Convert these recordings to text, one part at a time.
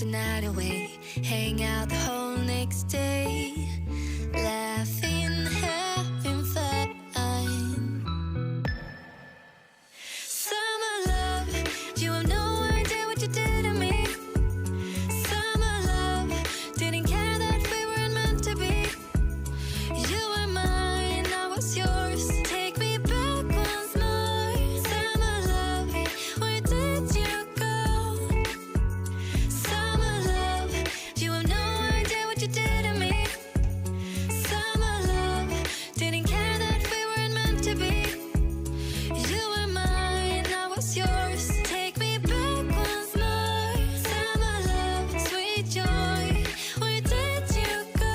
the night away, hang out the whole next day, laughing, having fun. Summer love, you have no idea what you did to me. Summer love, didn't care that we weren't meant to be. You were mine, I was yours. Take me back once more. Summer love, where did you go? Summer love, you have no idea what you did to me. Summer love, didn't care that we weren't meant to be. You were mine, I was yours. Take me back once more. Summer love, sweet joy, where did you go?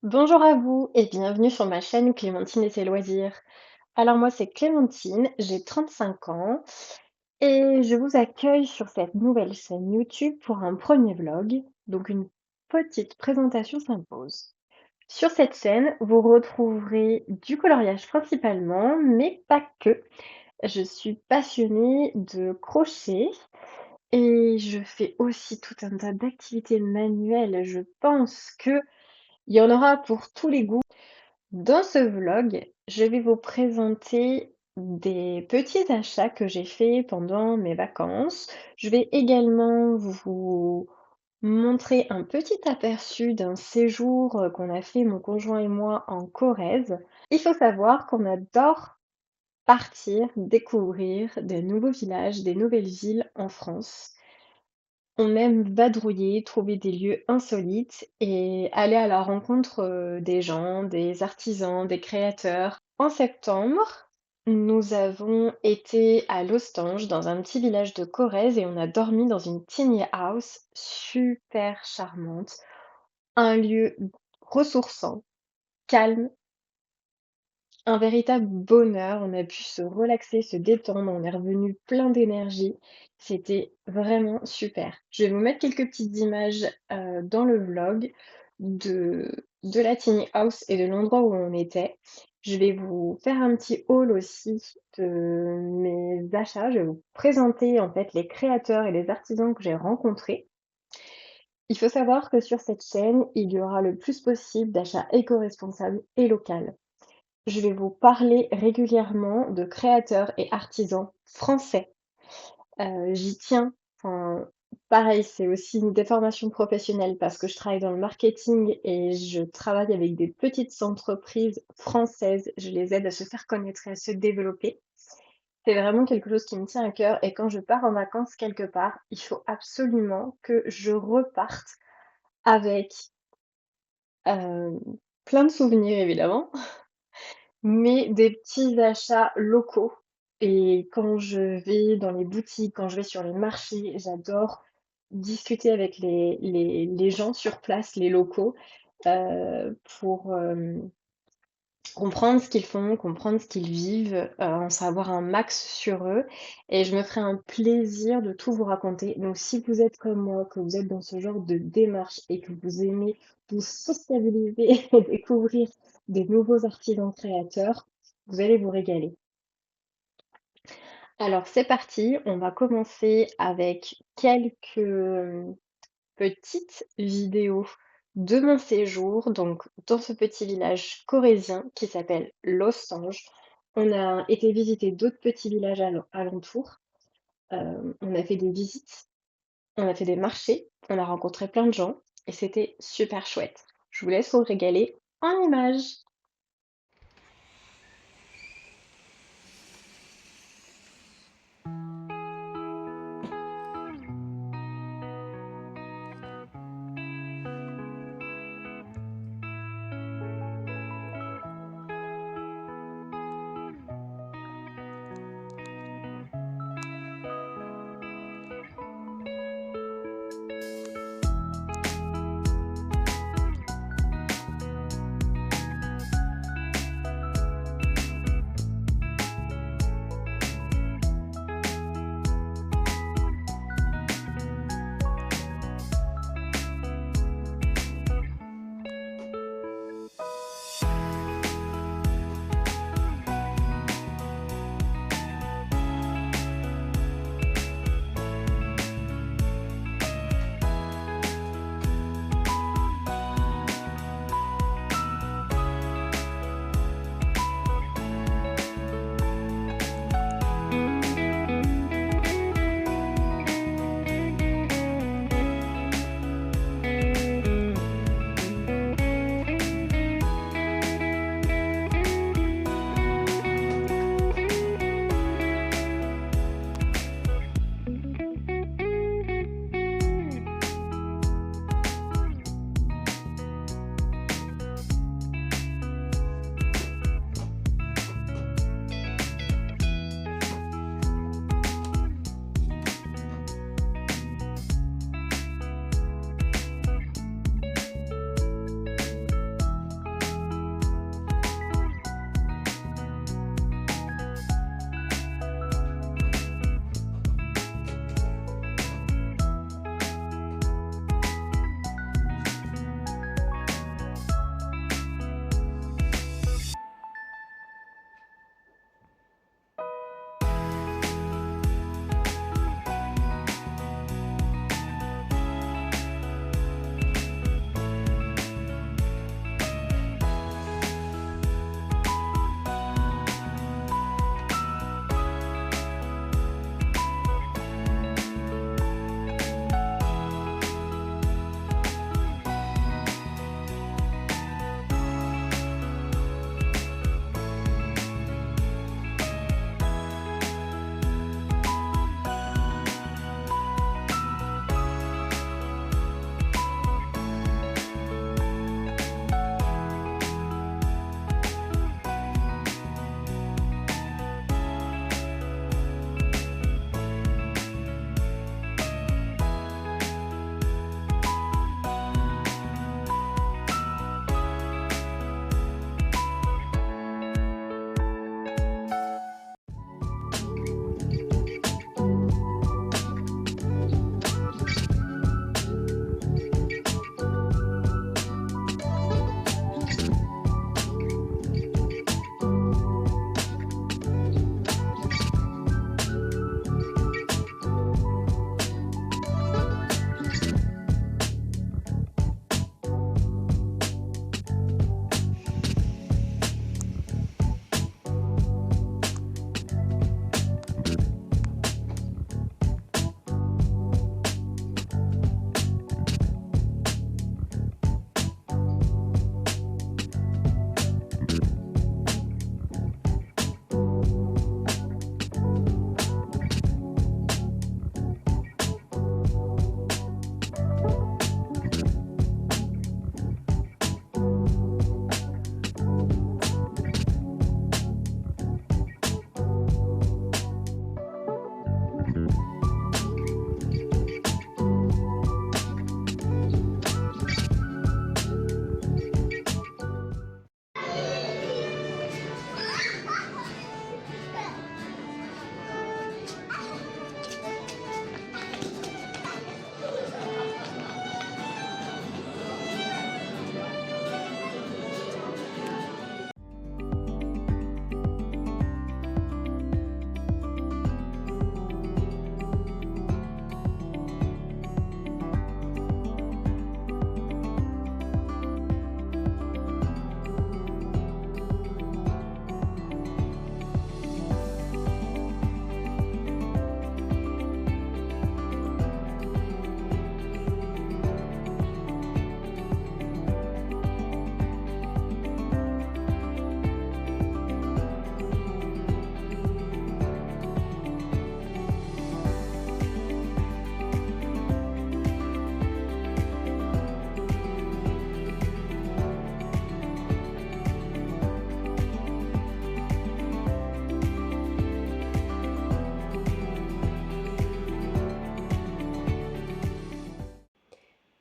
Bonjour à vous et bienvenue sur ma chaîne Clémentine et ses loisirs. Alors moi c'est Clémentine, j'ai 35 ans et je vous accueille sur cette nouvelle chaîne YouTube pour un premier vlog, donc une petite présentation s'impose. Sur cette chaîne, vous retrouverez du coloriage principalement, mais pas que. Je suis passionnée de crochet et je fais aussi tout un tas d'activités manuelles. Je pense que il y en aura pour tous les goûts. Dans ce vlog, je vais vous présenter des petits achats que j'ai faits pendant mes vacances. Je vais également vous montrer un petit aperçu d'un séjour qu'on a fait mon conjoint et moi en Corrèze. Il faut savoir qu'on adore partir, découvrir des nouveaux villages, des nouvelles villes en France. On aime vadrouiller, trouver des lieux insolites et aller à la rencontre, des gens, des artisans, des créateurs. En septembre, nous avons été à Lostange, dans un petit village de Corrèze et on a dormi dans une tiny house super charmante. Un lieu ressourçant, calme, un véritable bonheur. On a pu se relaxer, se détendre, on est revenu plein d'énergie. C'était vraiment super. Je vais vous mettre quelques petites images, dans le vlog de la tiny house et de l'endroit où on était. Je vais vous faire un petit haul aussi de mes achats. Je vais vous présenter, en fait, les créateurs et les artisans que j'ai rencontrés. Il faut savoir que sur cette chaîne, il y aura le plus possible d'achats éco-responsables et locaux. Je vais vous parler régulièrement de créateurs et artisans français. J'y tiens, enfin, pareil, c'est aussi une déformation professionnelle parce que je travaille dans le marketing et je travaille avec des petites entreprises françaises. Je les aide à se faire connaître et à se développer. C'est vraiment quelque chose qui me tient à cœur et quand je pars en vacances quelque part, il faut absolument que je reparte avec, heu, plein de souvenirs évidemment, mais des petits achats locaux. Et quand je vais dans les boutiques, quand je vais sur les marchés, j'adore discuter avec les gens sur place, les locaux, pour, comprendre ce qu'ils font, comprendre ce qu'ils vivent, en savoir un max sur eux et je me ferai un plaisir de tout vous raconter. Donc si vous êtes comme moi, que vous êtes dans ce genre de démarche et que vous aimez vous sociabiliser et découvrir des nouveaux artisans créateurs, vous allez vous régaler. Alors c'est parti, on va commencer avec quelques, petites vidéos de mon séjour, donc dans ce petit village corrézien qui s'appelle Lostange. On a été visiter d'autres petits villages alentours. On a fait des visites, on a fait des marchés, on a rencontré plein de gens et c'était super chouette. Je vous laisse vous régaler en images.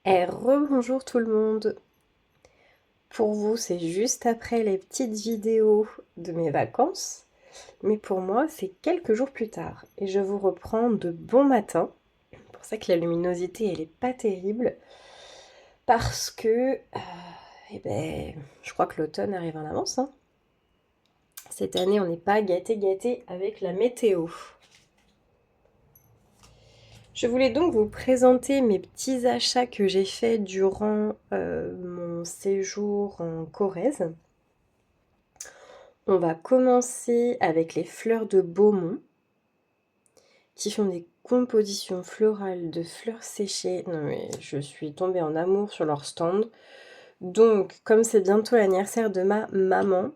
Rebonjour tout le monde. Pour vous, c'est juste après les petites vidéos de mes vacances, mais pour moi, c'est quelques jours plus tard. Et je vous reprends de bon matin. C'est pour ça que la luminosité, elle est pas terrible. Parce que, je crois que l'automne arrive en avance, hein. Cette année, on n'est pas gâté avec la météo. Je voulais donc vous présenter mes petits achats que j'ai faits durant mon séjour en Corrèze. On va commencer avec les fleurs de Beaumont, qui font des compositions florales de fleurs séchées. Non mais je suis tombée en amour sur leur stand. Donc, comme c'est bientôt l'anniversaire de ma maman,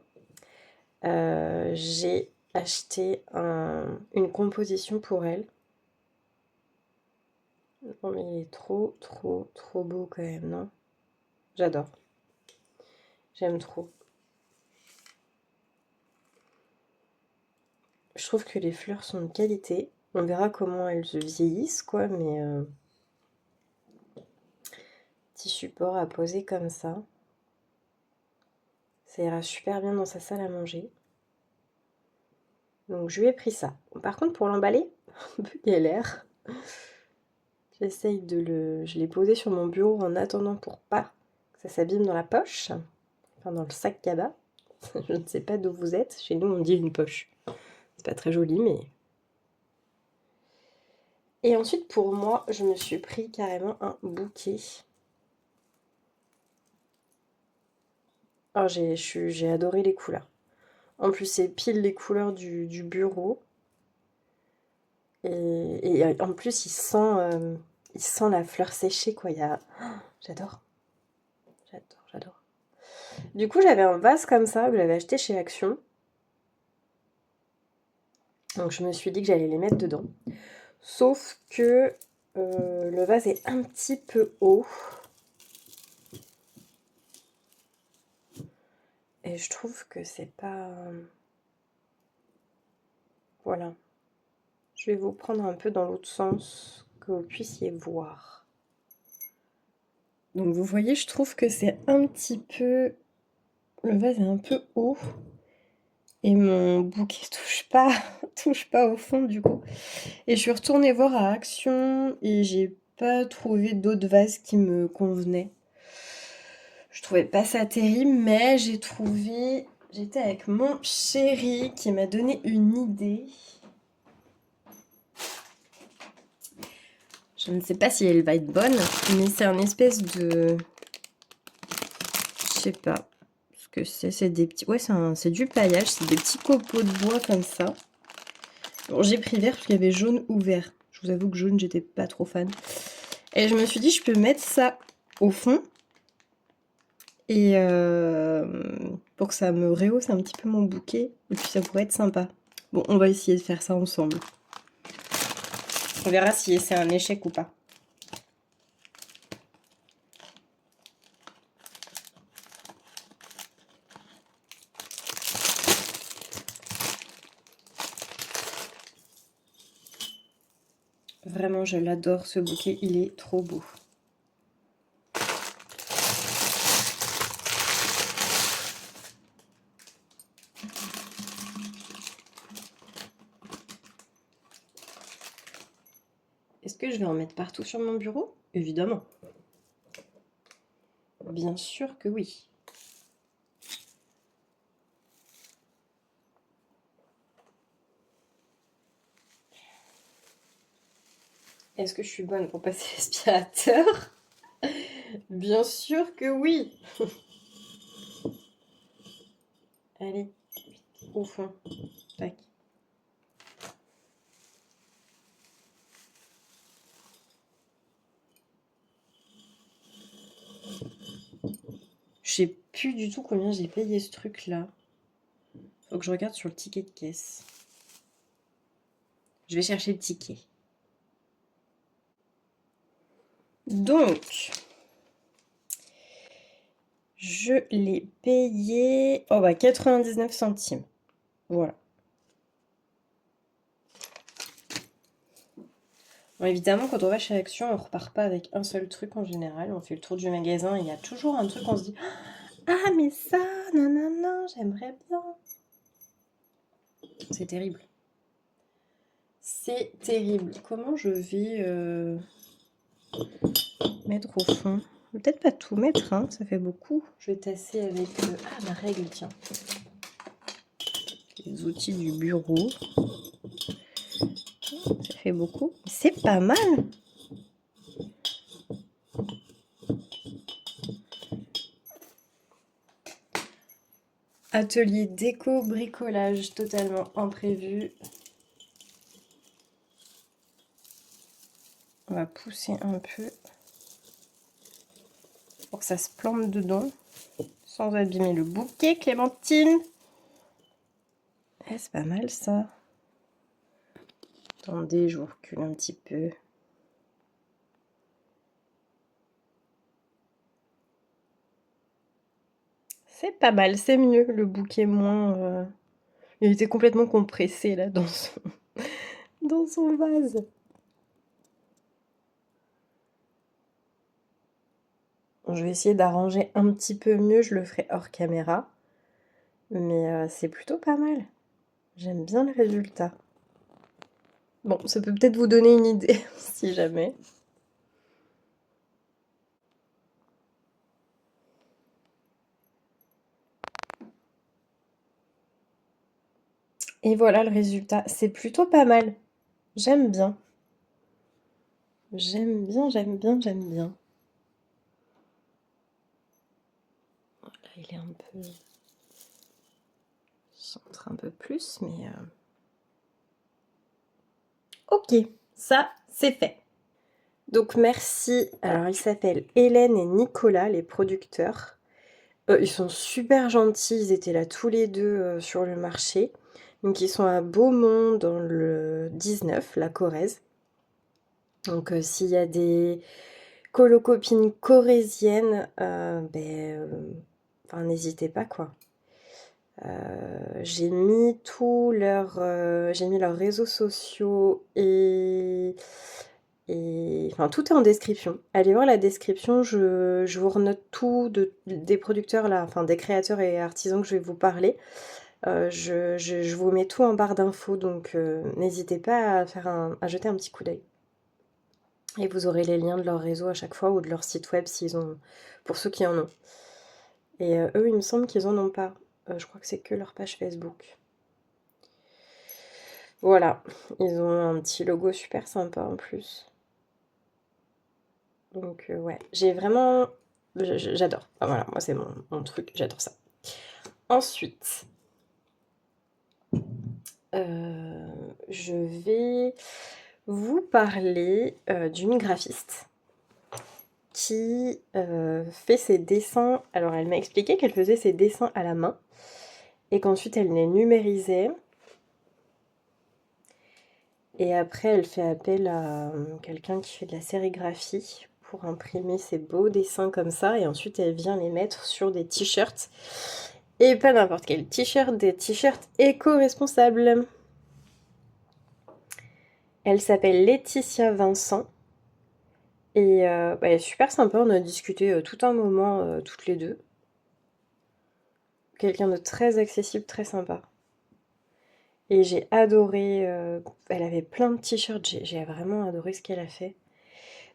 j'ai acheté une composition pour elle. Non mais il est trop beau quand même, non? J'adore. J'aime trop. Je trouve que les fleurs sont de qualité. On verra comment elles se vieillissent, quoi, mais petit support à poser comme ça. Ça ira super bien dans sa salle à manger. Donc je lui ai pris ça. Par contre, pour l'emballer, un peu galère. J'essaye je l'ai posé sur mon bureau en attendant pour pas que ça s'abîme dans la poche. Enfin, dans le sac cabas. Je ne sais pas d'où vous êtes. Chez nous, on dit une poche. C'est pas très joli, mais... Et ensuite, pour moi, je me suis pris carrément un bouquet. Oh, j'ai adoré les couleurs. En plus, c'est pile les couleurs du bureau. Et en plus, il sent la fleur séchée, quoi. J'adore. J'adore. Du coup, j'avais un vase comme ça que j'avais acheté chez Action. Donc, je me suis dit que j'allais les mettre dedans. Sauf que le vase est un petit peu haut. Et je trouve que c'est pas... Voilà. Je vais vous prendre un peu dans l'autre sens, que vous puissiez voir. Donc vous voyez, je trouve que c'est un petit peu... Le vase est un peu haut. Et mon bouquet touche pas au fond du coup. Et je suis retournée voir à Action et j'ai pas trouvé d'autres vases qui me convenaient. Je trouvais pas ça terrible, mais j'étais avec mon chéri qui m'a donné une idée. Je ne sais pas si elle va être bonne, mais c'est un espèce de... Je sais pas ce que c'est. C'est des petits... Ouais, c'est du paillage. C'est des petits copeaux de bois comme ça. Bon, j'ai pris vert parce qu'il y avait jaune ou vert. Je vous avoue que jaune, j'étais pas trop fan. Et je me suis dit, je peux mettre ça au fond. Et pour que ça me rehausse un petit peu mon bouquet. Et puis ça pourrait être sympa. Bon, on va essayer de faire ça ensemble. On verra si c'est un échec ou pas. Vraiment, je l'adore ce bouquet, il est trop beau. Est-ce que je vais en mettre partout sur mon bureau? Évidemment. Bien sûr que oui. Est-ce que je suis bonne pour passer l'aspirateur? Bien sûr que oui. Allez, au fond. Tac. Je sais plus du tout combien j'ai payé ce truc-là. Faut que je regarde sur le ticket de caisse. Je vais chercher le ticket. Donc, je l'ai payé 99 centimes. Voilà. Bon, évidemment, quand on va chez Action, on repart pas avec un seul truc en général. On fait le tour du magasin et il y a toujours un truc, on se dit ah, mais ça, non, non, non, j'aimerais bien. C'est terrible. C'est terrible. Comment je vais mettre au fond? Peut-être pas tout mettre, hein, ça fait beaucoup. Je vais tasser avec... Ah, ma règle, tiens. Les outils du bureau. Ça fait beaucoup. C'est pas mal. Atelier déco bricolage totalement imprévu. On va pousser un peu pour que ça se plante dedans sans abîmer le bouquet, Clémentine. C'est pas mal ça. Attendez, je vous recule un petit peu. C'est pas mal, c'est mieux. Le bouquet moins... Il était complètement compressé là dans son vase. Je vais essayer d'arranger un petit peu mieux, je le ferai hors caméra. Mais c'est plutôt pas mal. J'aime bien le résultat. Bon, ça peut peut-être vous donner une idée, si jamais. Et voilà le résultat. C'est plutôt pas mal. J'aime bien. J'aime bien, j'aime bien, j'aime bien. Là, il est un peu... centre un peu plus, mais... Ok, ça, c'est fait. Donc merci. Alors, ils s'appellent Hélène et Nicolas, les producteurs. Ils sont super gentils. Ils étaient là tous les deux sur le marché. Donc, ils sont à Beaumont, dans le 19, la Corrèze. Donc, s'il y a des colocopines corréziennes, enfin, n'hésitez pas, quoi. J'ai mis leurs réseaux sociaux enfin, tout est en description. Allez voir la description, je vous renote tout des producteurs là, enfin des créateurs et artisans que je vais vous parler. Je vous mets tout en barre d'infos, donc n'hésitez pas à jeter un petit coup d'œil. Et vous aurez les liens de leur réseau à chaque fois ou de leur site web pour ceux qui en ont. Et eux, il me semble qu'ils en ont pas. Je crois que c'est que leur page Facebook. Voilà, ils ont un petit logo super sympa en plus. Donc ouais, j'ai vraiment... J'adore. Enfin, voilà, moi c'est mon truc, j'adore ça. Ensuite, je vais vous parler d'une graphiste qui fait ses dessins. Alors elle m'a expliqué qu'elle faisait ses dessins à la main et qu'ensuite elle les numérisait. Et après, elle fait appel à quelqu'un qui fait de la sérigraphie pour imprimer ses beaux dessins comme ça. Et ensuite, elle vient les mettre sur des t-shirts. Et pas n'importe quel t-shirt, des t-shirts éco-responsables. Elle s'appelle Laetitia Vincent. Et elle est super sympa. On a discuté tout un moment, toutes les deux. Quelqu'un de très accessible, très sympa. Et j'ai adoré... elle avait plein de t-shirts. J'ai vraiment adoré ce qu'elle a fait.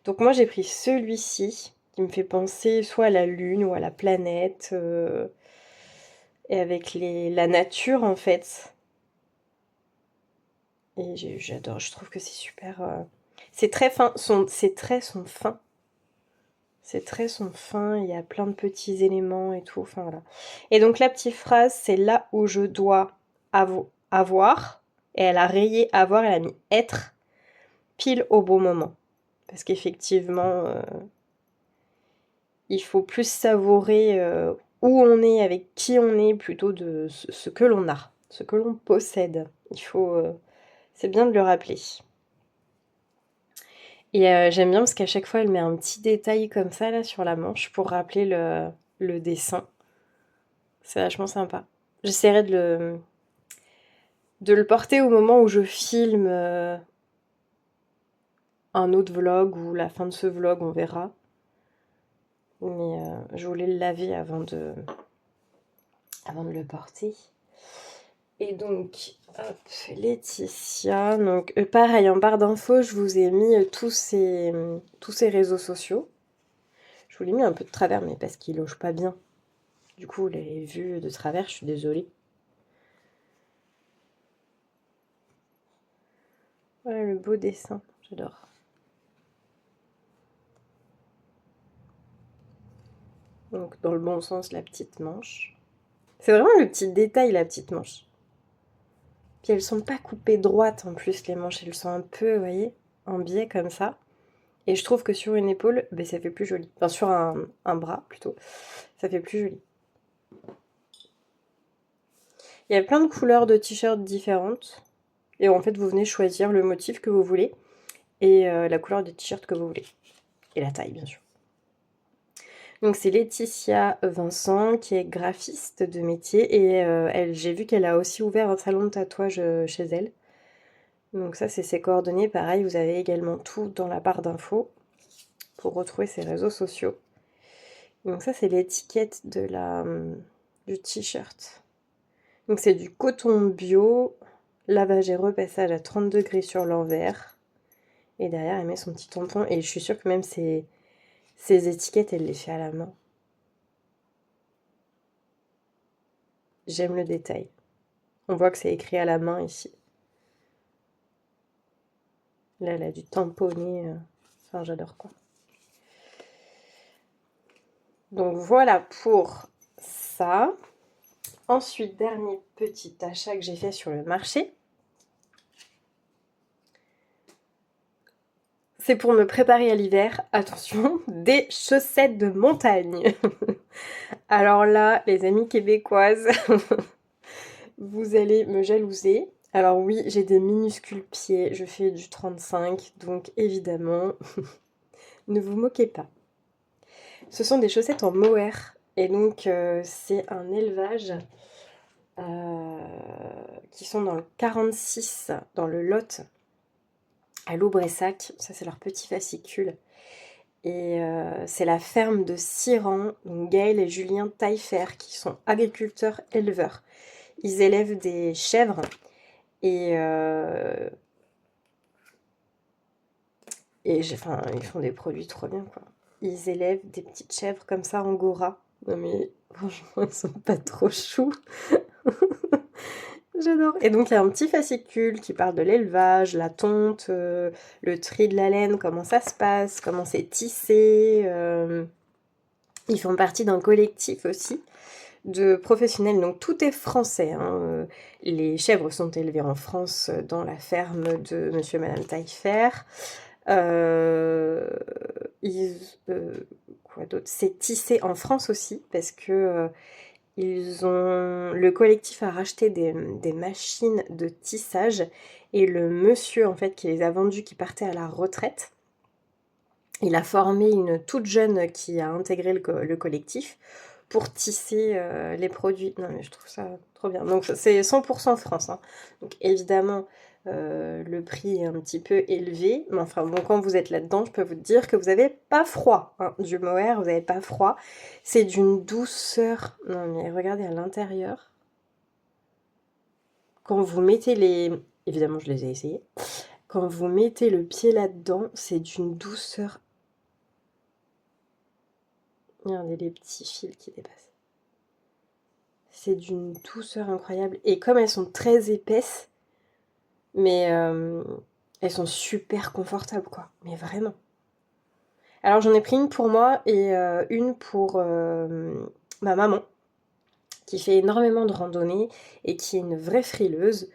Donc moi j'ai pris celui-ci qui me fait penser soit à la lune ou à la planète et avec la nature en fait. Et j'adore, je trouve que c'est super. C'est très fin, ses traits sont fins. Ses traits sont fins, il y a plein de petits éléments et tout. Enfin voilà. Et donc la petite phrase, c'est là où je dois avoir. Et elle a rayé avoir, elle a mis être pile au bon moment. Parce qu'effectivement, il faut plus savourer où on est, avec qui on est, plutôt de ce que l'on a, ce que l'on possède. C'est bien de le rappeler. Et j'aime bien parce qu'à chaque fois, elle met un petit détail comme ça là sur la manche pour rappeler le dessin. C'est vachement sympa. J'essaierai de le porter au moment où je filme un autre vlog ou la fin de ce vlog, on verra. Mais je voulais le laver avant de le porter. Et donc, hop, Laetitia. Donc, pareil, en barre d'infos, je vous ai mis tous ces réseaux sociaux. Je vous l'ai mis un peu de travers, mais parce qu'il loge pas bien. Du coup, les vues de travers, je suis désolée. Voilà le beau dessin, j'adore. Donc, dans le bon sens, la petite manche. C'est vraiment le petit détail, la petite manche. Puis elles sont pas coupées droites en plus, les manches. Elles sont un peu, vous voyez, en biais comme ça. Et je trouve que sur une épaule, ben, ça fait plus joli. Enfin, sur un bras, plutôt. Ça fait plus joli. Il y a plein de couleurs de t-shirts différentes. Et en fait, vous venez choisir le motif que vous voulez. Et la couleur de t-shirt que vous voulez. Et la taille, bien sûr. Donc c'est Laetitia Vincent qui est graphiste de métier et j'ai vu qu'elle a aussi ouvert un salon de tatouage chez elle. Donc ça c'est ses coordonnées, pareil vous avez également tout dans la barre d'infos pour retrouver ses réseaux sociaux. Donc ça c'est l'étiquette de du t-shirt. Donc c'est du coton bio, lavage et repassage à 30 degrés sur l'envers. Et derrière elle met son petit tampon et je suis sûre que même ces étiquettes elle les fait à la main. J'aime le détail. On voit que c'est écrit à la main ici. Là, elle a du tamponné. Enfin, j'adore quoi. Donc voilà pour ça. Ensuite, dernier petit achat que j'ai fait sur le marché. C'est pour me préparer à l'hiver. Attention, des chaussettes de montagne. Alors là, les amies québécoises, vous allez me jalouser. Alors oui, j'ai des minuscules pieds, je fais du 35, donc évidemment, ne vous moquez pas. Ce sont des chaussettes en mohair, et donc c'est un élevage qui sont dans le 46, dans le Lot, à Loubressac. Ça c'est leur petit fascicule. Et c'est la ferme de Siran, donc Gaël et Julien Taillefer, qui sont agriculteurs éleveurs. Ils élèvent des chèvres et enfin, ils font des produits trop bien, quoi. Ils élèvent des petites chèvres comme ça, angora. Non mais, franchement, ils sont pas trop choux. J'adore. Et donc, il y a un petit fascicule qui parle de l'élevage, la tonte, le tri de la laine, comment ça se passe, comment c'est tissé. Ils font partie d'un collectif aussi de professionnels, donc tout est français, hein. Les chèvres sont élevées en France dans la ferme de monsieur et madame Taillefer. Quoi d'autre? C'est tissé en France aussi parce que le collectif a racheté des machines de tissage et le monsieur en fait qui les a vendues, qui partait à la retraite, il a formé une toute jeune qui a intégré le collectif pour tisser les produits. Non mais je trouve ça trop bien. Donc c'est 100% France, hein. Donc évidemment le prix est un petit peu élevé. Mais enfin bon, quand vous êtes là-dedans, je peux vous dire que vous n'avez pas froid, hein. Du mohair, vous n'avez pas froid. C'est d'une douceur. Non mais regardez à l'intérieur. Quand vous mettez les... Évidemment je les ai essayés. Quand vous mettez le pied là-dedans, c'est d'une douceur. Regardez les petits fils qui dépassent. C'est d'une douceur incroyable. Et comme elles sont très épaisses, mais elles sont super confortables, quoi. Mais vraiment. Alors j'en ai pris une pour moi et une pour ma maman, qui fait énormément de randonnées et qui est une vraie frileuse.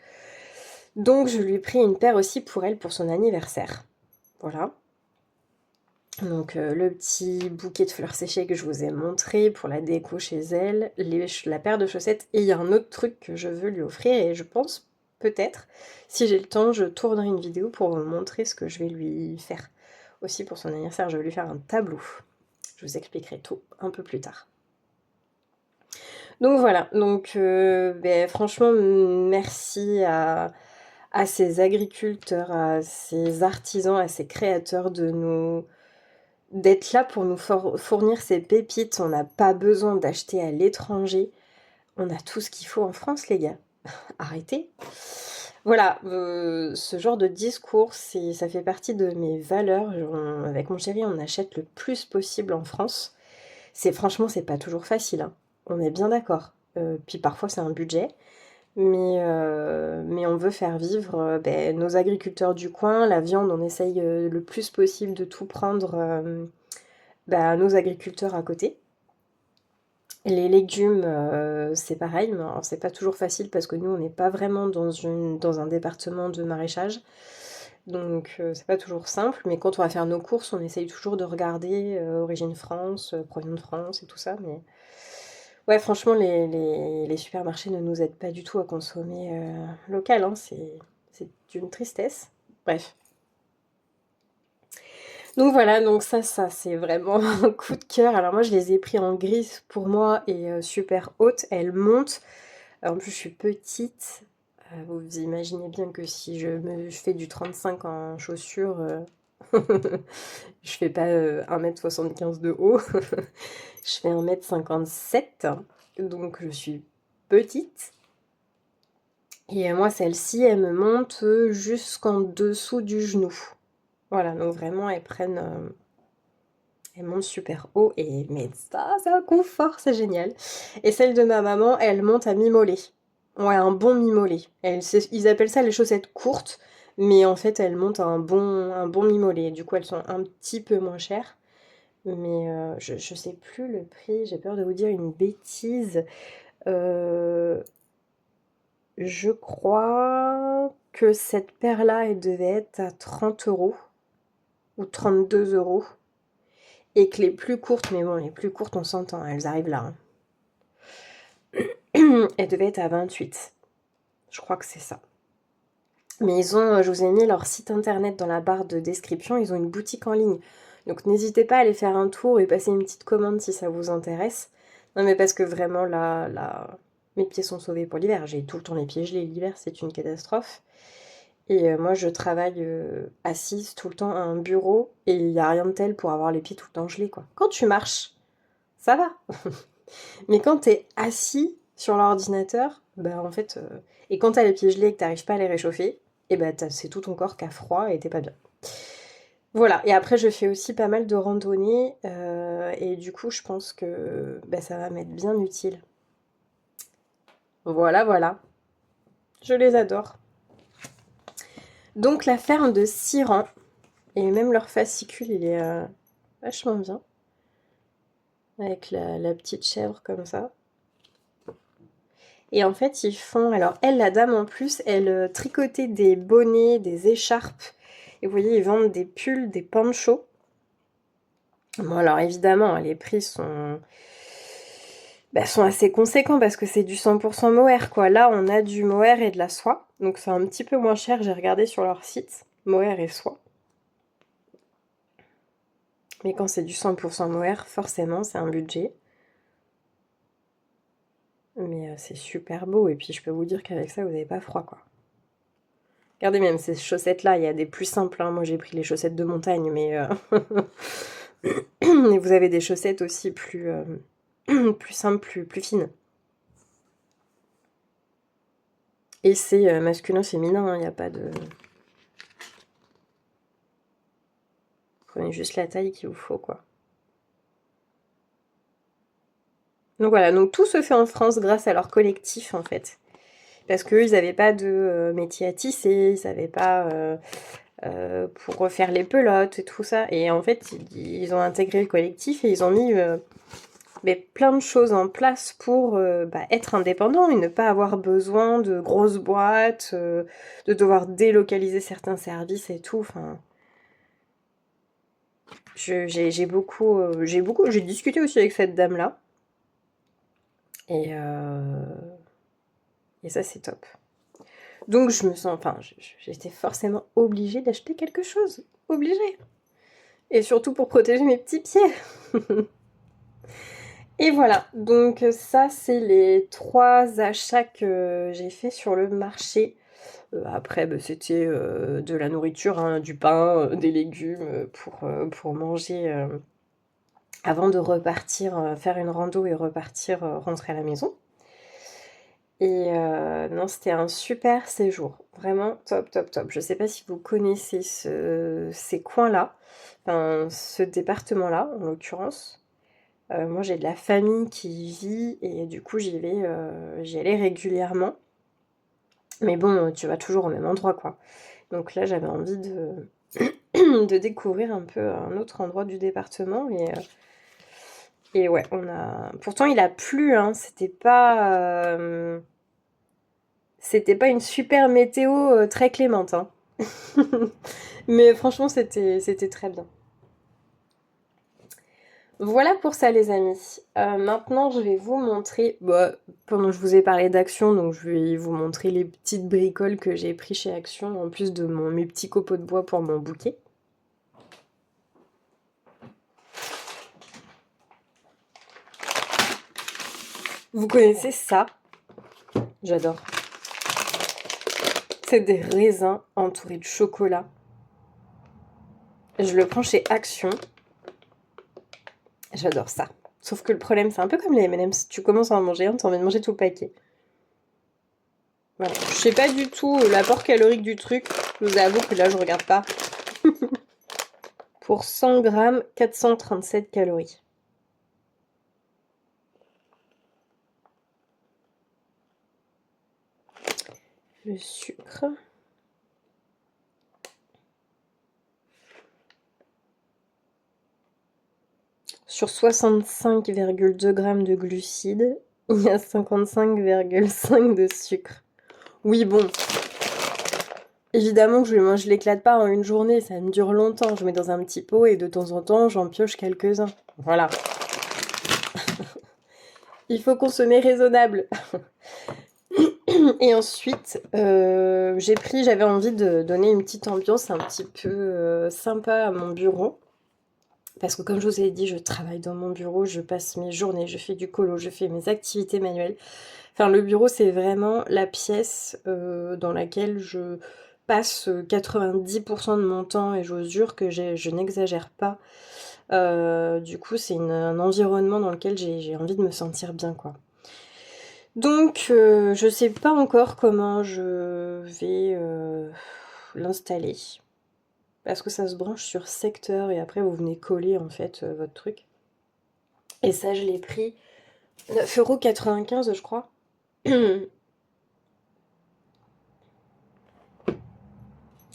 Donc je lui ai pris une paire aussi pour elle, pour son anniversaire. Voilà. Donc le petit bouquet de fleurs séchées que je vous ai montré pour la déco chez elle, la paire de chaussettes, et il y a un autre truc que je veux lui offrir et je pense peut-être, si j'ai le temps, je tournerai une vidéo pour vous montrer ce que je vais lui faire. Aussi pour son anniversaire, je vais lui faire un tableau. Je vous expliquerai tout un peu plus tard. Donc voilà, donc franchement merci à à ces agriculteurs, à ces artisans, à ces créateurs d'être là pour nous fournir ces pépites. On n'a pas besoin d'acheter à l'étranger. On a tout ce qu'il faut en France, les gars. Arrêtez. Voilà, ce genre de discours, ça fait partie de mes valeurs. Avec mon chéri, on achète le plus possible en France. Franchement, c'est pas toujours facile, hein. On est bien d'accord. Puis parfois, c'est un budget. Mais on veut faire vivre nos agriculteurs du coin. La viande, on essaye le plus possible de tout prendre à nos agriculteurs à côté. Les légumes, c'est pareil, mais alors c'est pas toujours facile parce que nous, on n'est pas vraiment dans un département de maraîchage. Donc c'est pas toujours simple, mais quand on va faire nos courses, on essaye toujours de regarder origine France, provenance de France et tout ça. Mais ouais, franchement, les supermarchés ne nous aident pas du tout à consommer local, hein, c'est d'une tristesse. Bref. Donc voilà, donc ça c'est vraiment un coup de cœur. Alors moi, je les ai pris en grise pour moi et super haute. Elles montent. En plus, je suis petite. Vous imaginez bien que si je fais du 35 en chaussures, je fais pas 1m75 de haut. Je fais 1m57. Donc je suis petite. Et moi, celle-ci, elle me monte jusqu'en dessous du genou. Voilà, donc vraiment, elles montent super haut. Mais ça, c'est un confort, c'est génial. Et celle de ma maman, elle monte à mi-mollet. Ouais, un bon mi-mollet. Ils appellent ça les chaussettes courtes, mais en fait, elles montent à un bon mi-mollet. Du coup, elles sont un petit peu moins chères. Mais je sais plus le prix, j'ai peur de vous dire une bêtise. Je crois que cette paire-là, elle devait être à 30 € ou 32 €. Et que les plus courtes, mais bon, les plus courtes, on s'entend, elles arrivent là, hein. Elles devaient être à 28. Je crois que c'est ça. Mais je vous ai mis leur site internet dans la barre de description, ils ont une boutique en ligne. Donc n'hésitez pas à aller faire un tour et passer une petite commande si ça vous intéresse. Non mais parce que vraiment là, mes pieds sont sauvés pour l'hiver. J'ai tout le temps les pieds gelés, l'hiver c'est une catastrophe. Et moi je travaille assise tout le temps à un bureau et il n'y a rien de tel pour avoir les pieds tout le temps gelés quoi. Quand tu marches, ça va. Mais quand t'es assis sur l'ordinateur, en fait, et quand t'as les pieds gelés et que t'arrives pas à les réchauffer, et c'est tout ton corps qui a froid et t'es pas bien. Voilà, et après je fais aussi pas mal de randonnées, et du coup je pense que ça va m'être bien utile. Voilà, voilà. Je les adore. Donc la ferme de Siran, et même leur fascicule, il est vachement bien. Avec la petite chèvre comme ça. Et en fait, ils font... Alors, elle, la dame, en plus, elle tricotait des bonnets, des écharpes. Et vous voyez, ils vendent des pulls, des ponchos. Bon, alors, évidemment, les prix sont assez conséquents parce que c'est du 100% mohair, quoi. Là, on a du mohair et de la soie. Donc, c'est un petit peu moins cher. J'ai regardé sur leur site. Mohair et soie. Mais quand c'est du 100% mohair, forcément, c'est un budget. Mais c'est super beau. Et puis, je peux vous dire qu'avec ça, vous n'avez pas froid, quoi. Regardez même ces chaussettes-là, il y a des plus simples, hein. Moi, j'ai pris les chaussettes de montagne, mais... Et vous avez des chaussettes aussi plus simples, plus fines. Et c'est masculin, féminin, hein, il n'y a pas de... Prenez juste la taille qu'il vous faut, quoi. Donc voilà, donc tout se fait en France grâce à leur collectif, en fait. Parce qu'eux, ils n'avaient pas de métier à tisser, ils n'avaient pas... pour refaire les pelotes et tout ça. Et en fait, ils ont intégré le collectif et ils ont mis plein de choses en place pour être indépendants et ne pas avoir besoin de grosses boîtes, de devoir délocaliser certains services et tout. Enfin, j'ai discuté aussi avec cette dame-là. Et ça, c'est top. Donc je me sens, j'étais forcément obligée d'acheter quelque chose. Obligée. Et surtout pour protéger mes petits pieds. Et voilà, donc ça c'est les 3 achats que j'ai fait sur le marché. Après, bah, c'était de la nourriture, hein, du pain, des légumes pour manger avant de repartir faire une rando et repartir rentrer à la maison. Et non, c'était un super séjour. Vraiment top, top, top. Je sais pas si vous connaissez ces coins-là, enfin ce département-là en l'occurrence. Moi j'ai de la famille qui y vit et du coup j'y allais régulièrement. Mais bon, tu vas toujours au même endroit quoi. Donc là j'avais envie de découvrir un peu un autre endroit du département et ouais, pourtant il a plu, hein, c'était pas une super météo très clémente, hein. Mais franchement, c'était très bien. Voilà pour ça, les amis. Maintenant, je vais vous montrer, bah, pendant que je vous ai parlé d'Action, donc je vais vous montrer les petites bricoles que j'ai pris chez Action, en plus de mes petits copeaux de bois pour mon bouquet. Vous connaissez ça? J'adore. C'est des raisins entourés de chocolat. Je le prends chez Action. J'adore ça. Sauf que le problème, c'est un peu comme les M&M's. Tu commences à en manger un, t'as envie de manger tout le paquet. Voilà. Je sais pas du tout l'apport calorique du truc. Je vous avoue que là, je regarde pas. Pour 100 grammes, 437 calories. Le sucre. Sur 65,2 grammes de glucides, il y a 55,5 de sucre. Oui, bon. Évidemment que je l'éclate pas en une journée, ça me dure longtemps. Je mets dans un petit pot et de temps en temps, j'en pioche quelques-uns. Voilà. Il faut consommer raisonnable. Et ensuite, j'avais envie de donner une petite ambiance un petit peu sympa à mon bureau. Parce que comme je vous ai dit, je travaille dans mon bureau, je passe mes journées, je fais du colo, je fais mes activités manuelles. Enfin, le bureau, c'est vraiment la pièce dans laquelle je passe 90% de mon temps et j'ose jure que je n'exagère pas. Du coup, c'est un environnement dans lequel j'ai envie de me sentir bien, quoi. Donc, je sais pas encore comment je vais l'installer. Parce que ça se branche sur secteur et après vous venez coller en fait votre truc. Et ça, je l'ai pris 9,95 € je crois.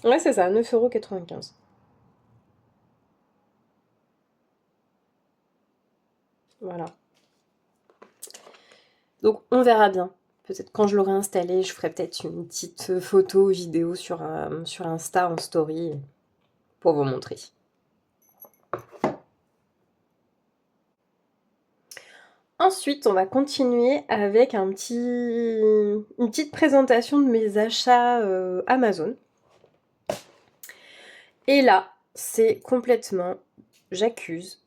Ouais, c'est ça, 9,95 €. Voilà. Donc on verra bien. Peut-être quand je l'aurai installé, je ferai peut-être une petite photo, vidéo sur Insta en story pour vous montrer. Ensuite, on va continuer avec une petite présentation de mes achats Amazon. Et là, c'est complètement, j'accuse,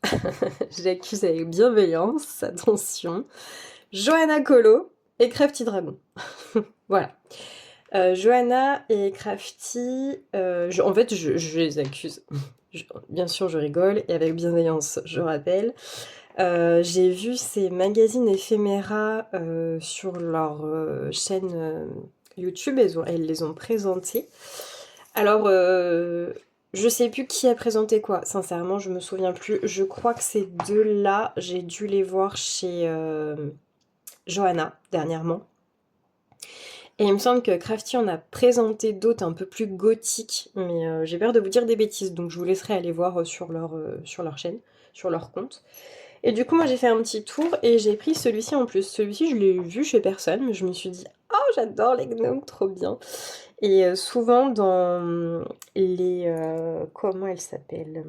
j'accuse avec bienveillance, attention, Johanna Colo et Crafty Dragon. Voilà. Johanna et Crafty, en fait, je les accuse. Bien sûr, je rigole, et avec bienveillance, je rappelle. J'ai vu ces magazines éphéméras sur leur chaîne YouTube, elles les ont présentés. Alors, je sais plus qui a présenté quoi, sincèrement, je me souviens plus. Je crois que ces deux-là, j'ai dû les voir chez Johanna, dernièrement. Et il me semble que Crafty en a présenté d'autres un peu plus gothiques, mais j'ai peur de vous dire des bêtises, donc je vous laisserai aller voir sur leur chaîne, sur leur compte. Et du coup, moi, j'ai fait un petit tour et j'ai pris celui-ci en plus. Celui-ci, je l'ai vu chez personne, mais je me suis dit « Oh, j'adore les gnomes, trop bien !» Et souvent, dans les... comment elle s'appelle?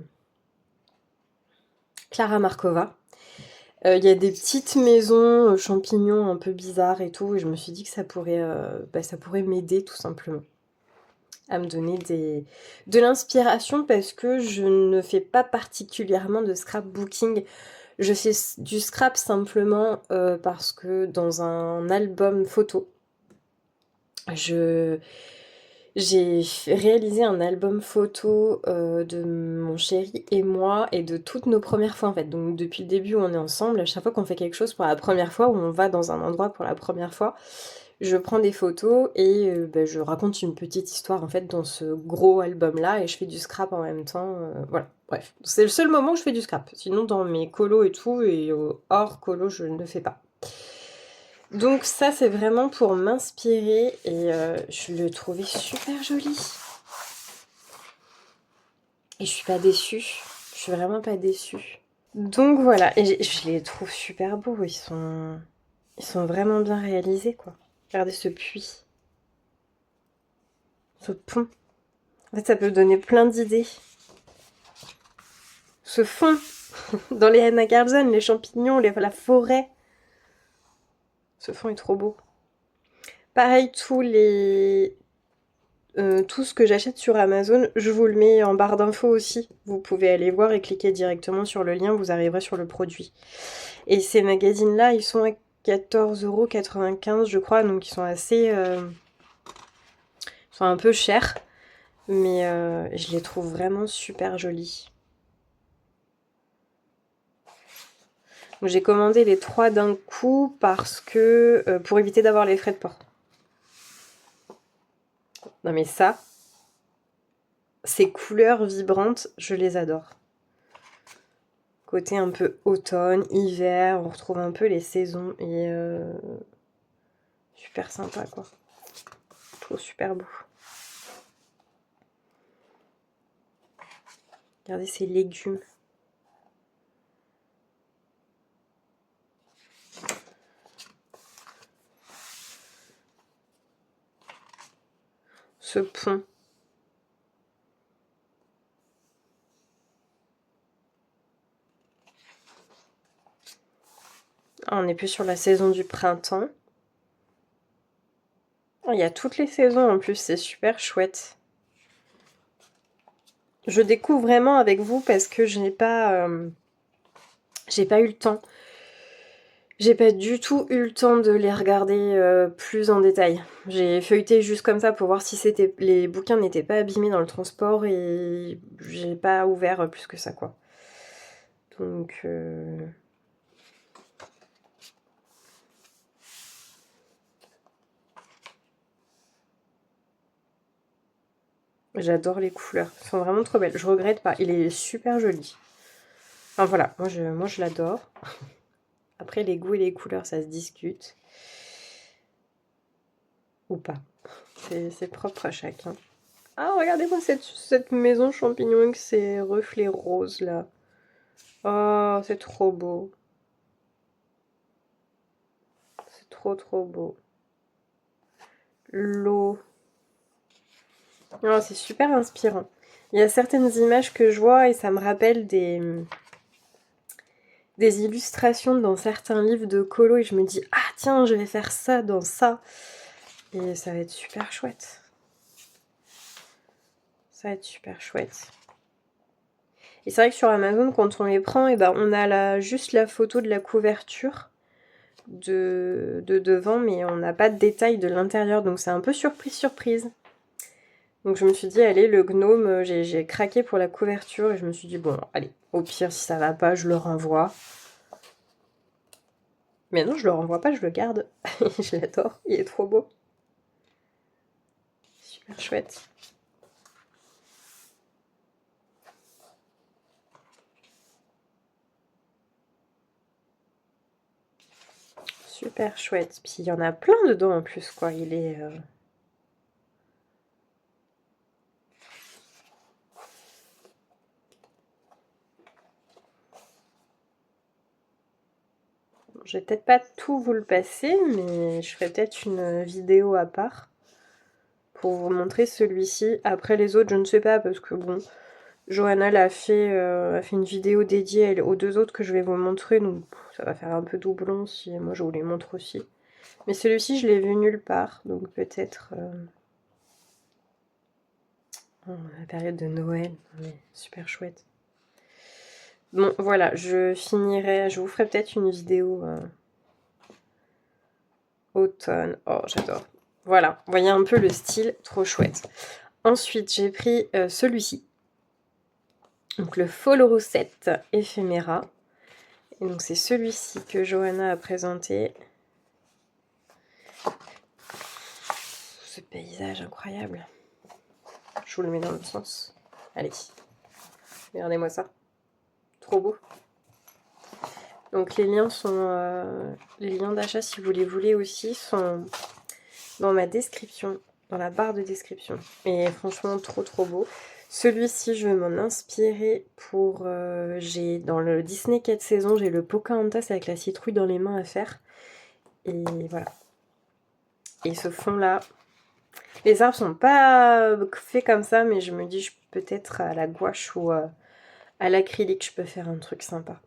Clara Markova. Il y a des petites maisons champignons un peu bizarres et tout, et je me suis dit que ça pourrait m'aider tout simplement à me donner de l'inspiration parce que je ne fais pas particulièrement de scrapbooking. Je fais du scrap simplement parce que dans un album photo, je J'ai réalisé un album photo de mon chéri et moi et de toutes nos premières fois en fait. Donc depuis le début où on est ensemble, à chaque fois qu'on fait quelque chose pour la première fois, où on va dans un endroit pour la première fois, je prends des photos et bah, je raconte une petite histoire en fait dans ce gros album là et je fais du scrap en même temps. Voilà, bref. C'est le seul moment où je fais du scrap. Sinon dans mes colos et tout et hors colo je ne le fais pas. Donc ça c'est vraiment pour m'inspirer et je le trouvais super joli. Et je suis pas déçue. Je suis vraiment pas déçue. Donc voilà, et je les trouve super beaux. Ils sont vraiment bien réalisés quoi. Regardez ce puits, ce pont. En fait ça peut donner plein d'idées. Ce fond dans les Anna Garden, les champignons, la forêt. Ce fond est trop beau. Pareil, tout ce que j'achète sur Amazon, je vous le mets en barre d'infos aussi. Vous pouvez aller voir et cliquer directement sur le lien, vous arriverez sur le produit. Et ces magazines-là, ils sont à 14,95 € je crois, donc ils sont assez... ils sont un peu chers, mais je les trouve vraiment super jolis. J'ai commandé les 3 d'un coup parce que... pour éviter d'avoir les frais de port. Non mais ça, ces couleurs vibrantes, je les adore. Côté un peu automne, hiver, on retrouve un peu les saisons et super sympa quoi. Je trouve super beau. Regardez ces légumes. Ce pont. Ah, on n'est plus sur la saison du printemps. Oh, il y a toutes les saisons en plus, c'est super chouette. Je découvre vraiment avec vous parce que j'ai pas eu le temps. J'ai pas du tout eu le temps de les regarder plus en détail. J'ai feuilleté juste comme ça pour voir si les bouquins n'étaient pas abîmés dans le transport et j'ai pas ouvert plus que ça quoi. Donc j'adore les couleurs, elles sont vraiment trop belles. Je regrette pas, il est super joli. Enfin voilà, moi je l'adore. Après les goûts et les couleurs ça se discute. Ou pas. C'est propre à chacun. Ah regardez-moi cette maison champignon avec ses reflets roses là. Oh c'est trop beau. C'est trop beau. L'eau. Oh, c'est super inspirant. Il y a certaines images que je vois et ça me rappelle des illustrations dans certains livres de colo et je me dis ah tiens je vais faire ça dans ça et ça va être super chouette. Ça va être super chouette. Et c'est vrai que sur Amazon quand on les prend et ben on a juste la photo de la couverture de devant mais on n'a pas de détails de l'intérieur donc c'est un peu surprise. Donc je me suis dit allez le gnome j'ai craqué pour la couverture et je me suis dit bon allez au pire si ça va pas je le renvoie. Mais non je le renvoie pas je le garde. Je l'adore, il est trop beau. Super chouette. Super chouette. Puis il y en a plein dedans en plus quoi. Il est... Je vais peut-être pas tout vous le passer, mais je ferai peut-être une vidéo à part pour vous montrer celui-ci. Après les autres, je ne sais pas parce que bon, Johanna a fait une vidéo dédiée aux 2 autres que je vais vous montrer, donc ça va faire un peu doublon si moi je vous les montre aussi. Mais celui-ci, je l'ai vu nulle part, donc peut-être la période de Noël, mais super chouette. Bon, voilà, je vous ferai peut-être une vidéo automne. Oh, j'adore. Voilà, vous voyez un peu le style, trop chouette. Ensuite, j'ai pris celui-ci. Donc le Follow Set Ephemera. Et donc c'est celui-ci que Johanna a présenté. Ce paysage incroyable. Je vous le mets dans le sens. Allez, regardez-moi ça. Trop beau. Donc les liens sont... les liens d'achat, si vous les voulez aussi, sont dans ma description, dans la barre de description. Et franchement, trop beau. Celui-ci, je vais m'en inspirer pour... j'ai dans le Disney 4 saisons, j'ai le Pocahontas avec la citrouille dans les mains à faire. Et voilà. Et ce fond-là... Les arbres sont pas faits comme ça, mais je me dis peut-être à la gouache ou à l'acrylique, je peux faire un truc sympa.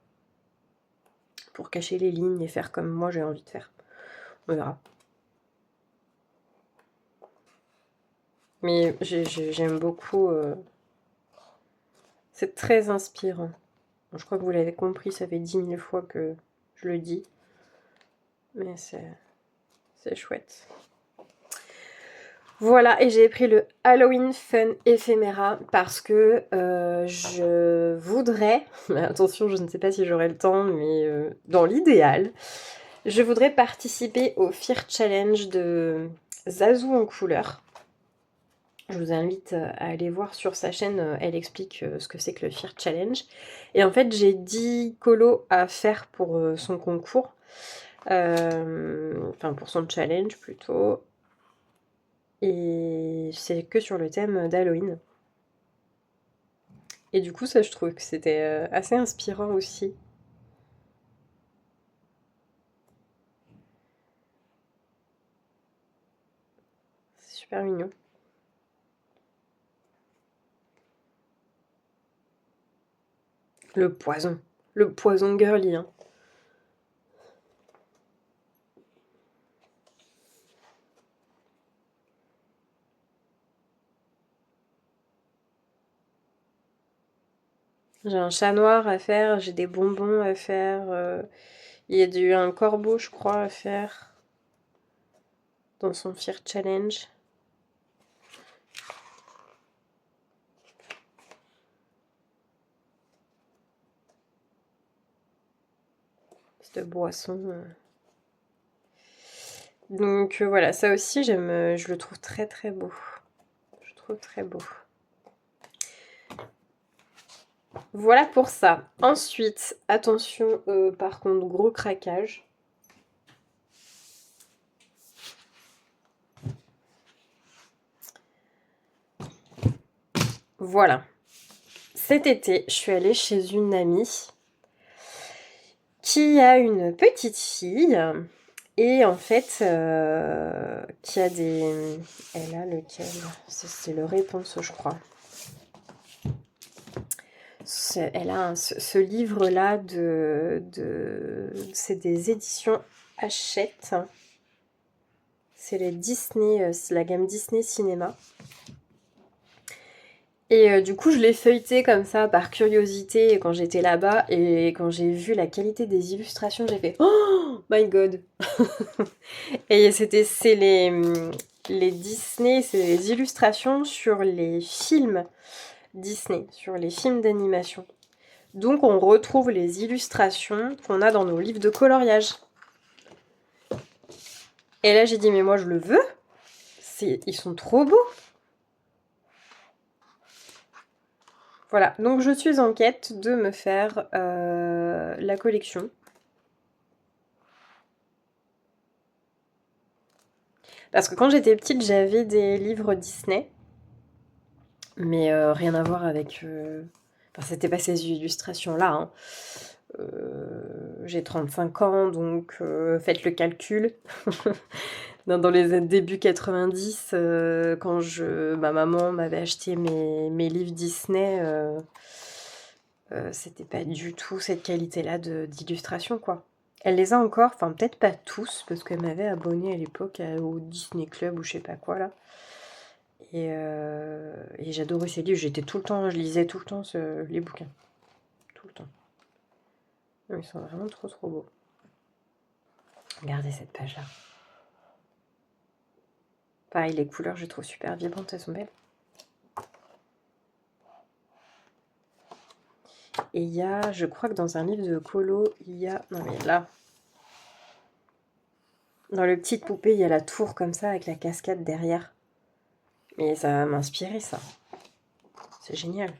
Pour cacher les lignes et faire comme moi j'ai envie de faire. On verra. Mais j'aime beaucoup. C'est très inspirant. Bon, je crois que vous l'avez compris, ça fait 10 000 fois que je le dis. Mais c'est chouette. Voilà, et j'ai pris le Halloween Fun Ephemera parce que je voudrais, mais attention, je ne sais pas si j'aurai le temps, mais dans l'idéal, je voudrais participer au Fear Challenge de Zazou en couleur. Je vous invite à aller voir sur sa chaîne, elle explique ce que c'est que le Fear Challenge. Et en fait, j'ai 10 colos à faire pour son concours, enfin pour son challenge plutôt. Et c'est que sur le thème d'Halloween. Et du coup, ça, je trouve que c'était assez inspirant aussi. C'est super mignon. Le poison girly, hein. J'ai un chat noir à faire, j'ai des bonbons à faire. Il y a un corbeau, je crois, à faire dans son Fear Challenge. Cette boisson. Donc voilà, ça aussi, je le trouve très beau. Je trouve très beau. Voilà pour ça. Ensuite, attention, par contre, gros craquage. Voilà. Cet été, je suis allée chez une amie qui a une petite fille et en fait, qui a des... Elle a lequel? C'est le Réponse, je crois. Elle a ce livre-là c'est des éditions Hachette. C'est les Disney, c'est la gamme Disney Cinéma. Et du coup, je l'ai feuilleté comme ça par curiosité quand j'étais là-bas. Et quand j'ai vu la qualité des illustrations, j'ai fait Oh my god. Et c'est les Disney, c'est les illustrations sur les films Disney, sur les films d'animation. Donc on retrouve les illustrations qu'on a dans nos livres de coloriage. Et là j'ai dit mais moi je le veux. Ils sont trop beaux. Voilà, donc je suis en quête de me faire la collection. Parce que quand j'étais petite, j'avais des livres Disney. Mais rien à voir avec... Enfin, c'était pas ces illustrations-là. Hein. J'ai 35 ans, donc faites le calcul. Dans les débuts 90, quand ma maman m'avait acheté mes livres Disney, c'était pas du tout cette qualité-là d'illustration, quoi. Elle les a encore, enfin peut-être pas tous, parce qu'elle m'avait abonné à l'époque au Disney Club ou je sais pas quoi, là. Et j'adorais ces livres, je lisais tout le temps les bouquins. Tout le temps. Ils sont vraiment trop beaux. Regardez cette page-là. Pareil, les couleurs, je les trouve super vibrantes, elles sont belles. Et il y a, je crois que dans un livre de colo, il y a... Non mais là, dans le petite poupée, il y a la tour comme ça, avec la cascade derrière. Mais ça va m'inspirer, ça. C'est génial.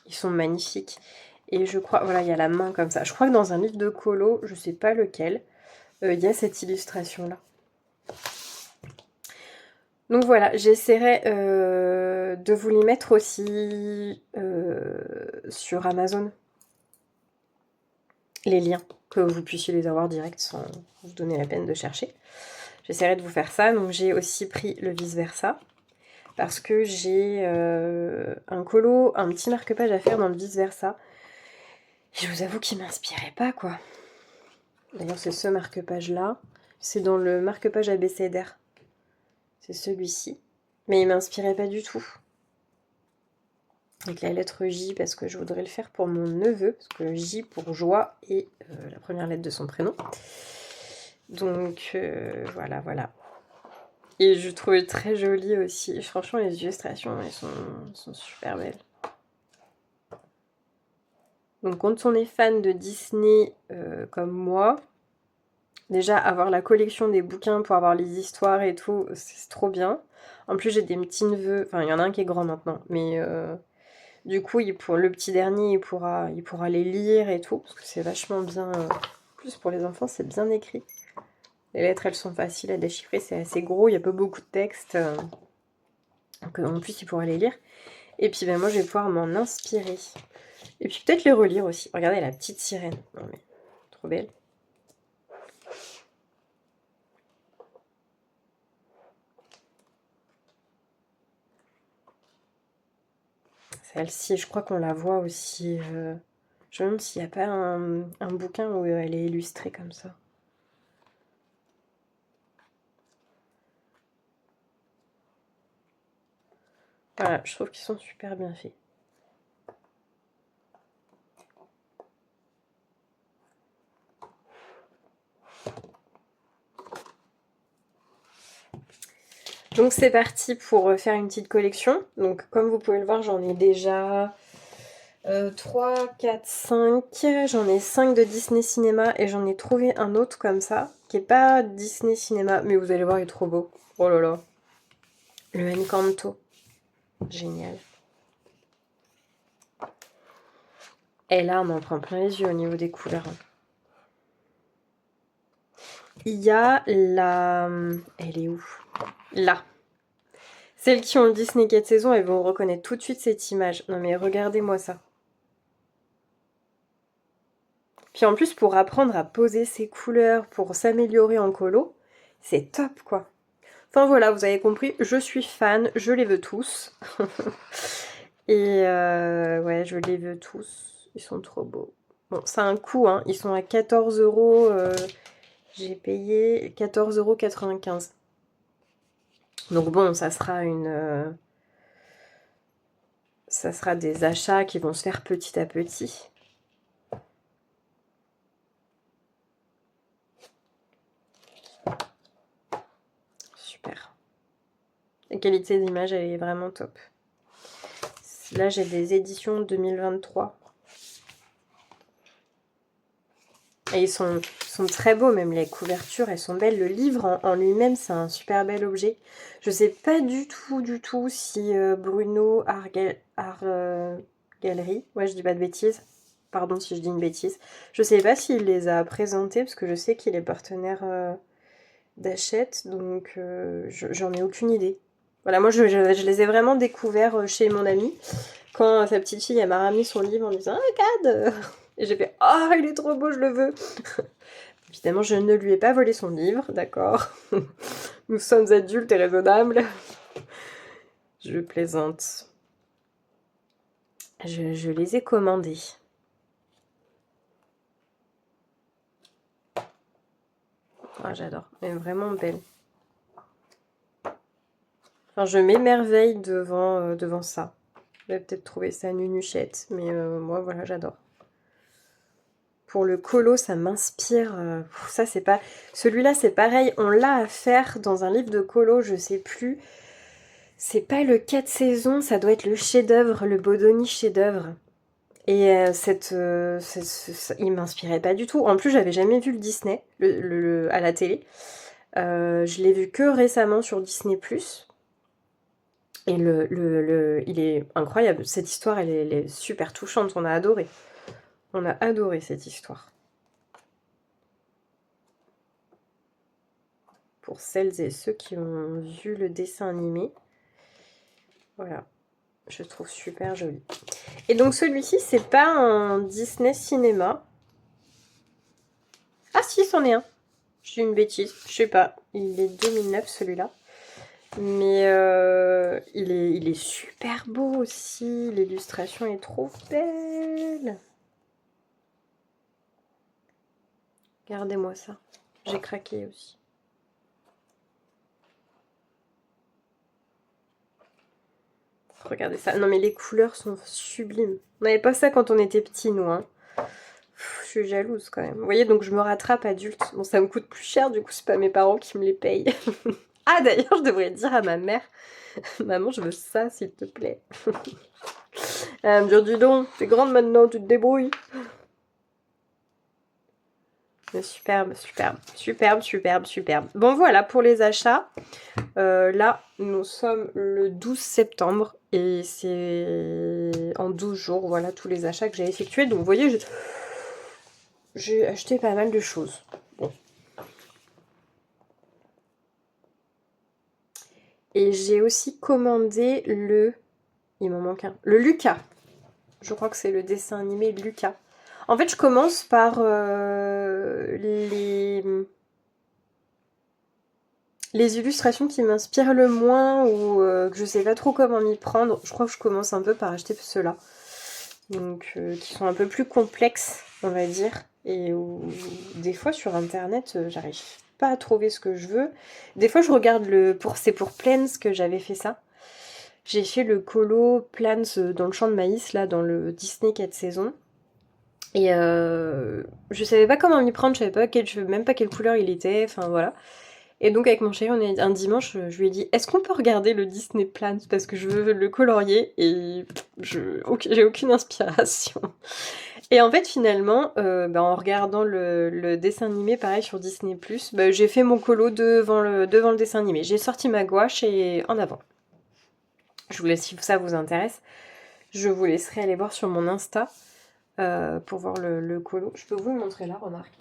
Ils sont magnifiques. Et je crois, voilà, il y a la main comme ça. Je crois que dans un livre de colo, je sais pas lequel, il y a cette illustration-là. Donc voilà, j'essaierai de vous les mettre aussi sur Amazon. Les liens, que vous puissiez les avoir direct sans vous donner la peine de chercher. J'essaierai de vous faire ça. Donc j'ai aussi pris le vice-versa. Parce que j'ai un colo, un petit marque-page à faire dans le vice-versa. Et je vous avoue qu'il m'inspirait pas, quoi. D'ailleurs, c'est ce marque-page-là. C'est dans le marque-page abécédaire. C'est celui-ci. Mais il m'inspirait pas du tout. Avec la lettre J, parce que je voudrais le faire pour mon neveu. Parce que J pour joie et la première lettre de son prénom. Donc, voilà, voilà. Et je trouvais très joli aussi. Franchement, les illustrations, elles sont super belles. Donc, quand on est fan de Disney comme moi, déjà, avoir la collection des bouquins pour avoir les histoires et tout, c'est trop bien. En plus, j'ai des petits-neveux. Enfin, il y en a un qui est grand maintenant. Mais du coup, le petit dernier, il pourra les lire et tout. Parce que c'est vachement bien. En plus, pour les enfants, c'est bien écrit. Les lettres, elles sont faciles à déchiffrer. C'est assez gros. Il n'y a pas beaucoup de texte. Donc, en plus, il pourra les lire. Et puis, ben, moi, je vais pouvoir m'en inspirer. Et puis, peut-être les relire aussi. Regardez la petite sirène. Non, mais trop belle. Celle-ci, je crois qu'on la voit aussi. Je me demande s'il n'y a pas un bouquin où elle est illustrée comme ça. Voilà, je trouve qu'ils sont super bien faits. Donc c'est parti pour faire une petite collection. Donc comme vous pouvez le voir, j'en ai déjà 3, 4, 5. J'en ai 5 de Disney Cinéma et j'en ai trouvé un autre comme ça, qui n'est pas Disney Cinéma, mais vous allez voir, il est trop beau. Oh là là. Le Encanto. Génial. Et là, on en prend plein les yeux au niveau des couleurs. Il y a la... Elle est où? Là. Celles qui ont le Disney 4 saisons, elles vont reconnaître tout de suite cette image. Non mais regardez-moi ça. Puis en plus, pour apprendre à poser ses couleurs, pour s'améliorer en colo, c'est top, quoi. Enfin voilà, vous avez compris, je suis fan, je les veux tous. Et ouais, je les veux tous. Ils sont trop beaux. Bon, c'est un coût, hein. Ils sont à 14 €. J'ai payé 14,95 €. Donc bon, ça sera ça sera des achats qui vont se faire petit à petit. Super. La qualité d'image, elle est vraiment top. Là, j'ai des éditions 2023. Et ils sont très beaux, même les couvertures, elles sont belles. Le livre en lui-même, c'est un super bel objet. Je sais pas du tout si Bruno Art Gallery, ouais, je dis pas de bêtises, pardon si je dis une bêtise, je sais pas s'il les a présentés, parce que je sais qu'il est partenaire d'Hachette, donc j'en ai aucune idée. Voilà, moi je les ai vraiment découverts chez mon amie, quand sa petite fille elle m'a ramené son livre en disant « regarde !» Et j'ai fait « oh, il est trop beau, je le veux !» Évidemment, je ne lui ai pas volé son livre, d'accord. Nous sommes adultes et raisonnables. Je plaisante. Je les ai commandés. Ah, j'adore, elle est vraiment belle. Enfin, je m'émerveille devant ça. Vous allez peut-être trouver ça nunuchette, mais moi, voilà, j'adore. pour le colo, ça m'inspire. Ça, c'est pas... Celui-là, c'est pareil. On l'a à faire dans un livre de colo, je sais plus. C'est pas le 4 saisons, ça doit être le chef-d'œuvre, le Bodoni chef-d'œuvre. Et il m'inspirait pas du tout. En plus, j'avais jamais vu le Disney à la télé. Je l'ai vu que récemment sur Disney+. Et il est incroyable. Cette histoire, elle est super touchante. On a adoré. On a adoré cette histoire. Pour celles et ceux qui ont vu le dessin animé. Voilà. Je trouve super joli. Et donc celui-ci, c'est pas un Disney Cinéma. Ah si, c'en est un. Je dis une bêtise. Je sais pas. Il est 2009 celui-là. Mais il est super beau aussi. L'illustration est trop belle. Regardez-moi ça. J'ai craqué aussi. Regardez ça. Non mais les couleurs sont sublimes. On n'avait pas ça quand on était petits, nous. Hein. Je suis jalouse quand même. Vous voyez, donc je me rattrape adulte. Bon, ça me coûte plus cher, du coup, c'est pas mes parents qui me les payent. Ah, d'ailleurs, je devrais dire à ma mère, maman, je veux ça, s'il te plaît. Elle va me dire, dis donc, t'es grande maintenant, tu te débrouilles. Mais superbe, superbe, superbe, superbe, superbe. Bon, voilà pour les achats. Là, nous sommes le 12 septembre et c'est en 12 jours, voilà, tous les achats que j'ai effectués. Donc, vous voyez, j'ai acheté pas mal de choses. Bon. Et j'ai aussi commandé il m'en manque un. Le Lucas. Je crois que c'est le dessin animé Lucas. En fait, je commence par les illustrations qui m'inspirent le moins ou que je sais pas trop comment m'y prendre. Je crois que je commence un peu par acheter ceux-là. Donc, qui sont un peu plus complexes, on va dire. Et où, des fois, sur Internet, j'arrive pas à trouver ce que je veux. Des fois, je regarde c'est pour Plants que j'avais fait ça. J'ai fait le colo Plants dans le champ de maïs, là, dans le Disney 4 saisons. Et je savais pas comment m'y prendre, je savais pas même pas quelle couleur il était, enfin voilà. Et donc avec mon chéri, un dimanche, je lui ai dit, est-ce qu'on peut regarder le Disney Plants parce que je veux le colorier et j'ai aucune inspiration. Et en fait finalement, en regardant le dessin animé pareil sur Disney+, j'ai fait mon colo devant le dessin animé. J'ai sorti ma gouache et en avant. Je vous laisse, si ça vous intéresse, je vous laisserai aller voir sur mon Insta pour voir le colo. Je peux vous le montrer là, remarque.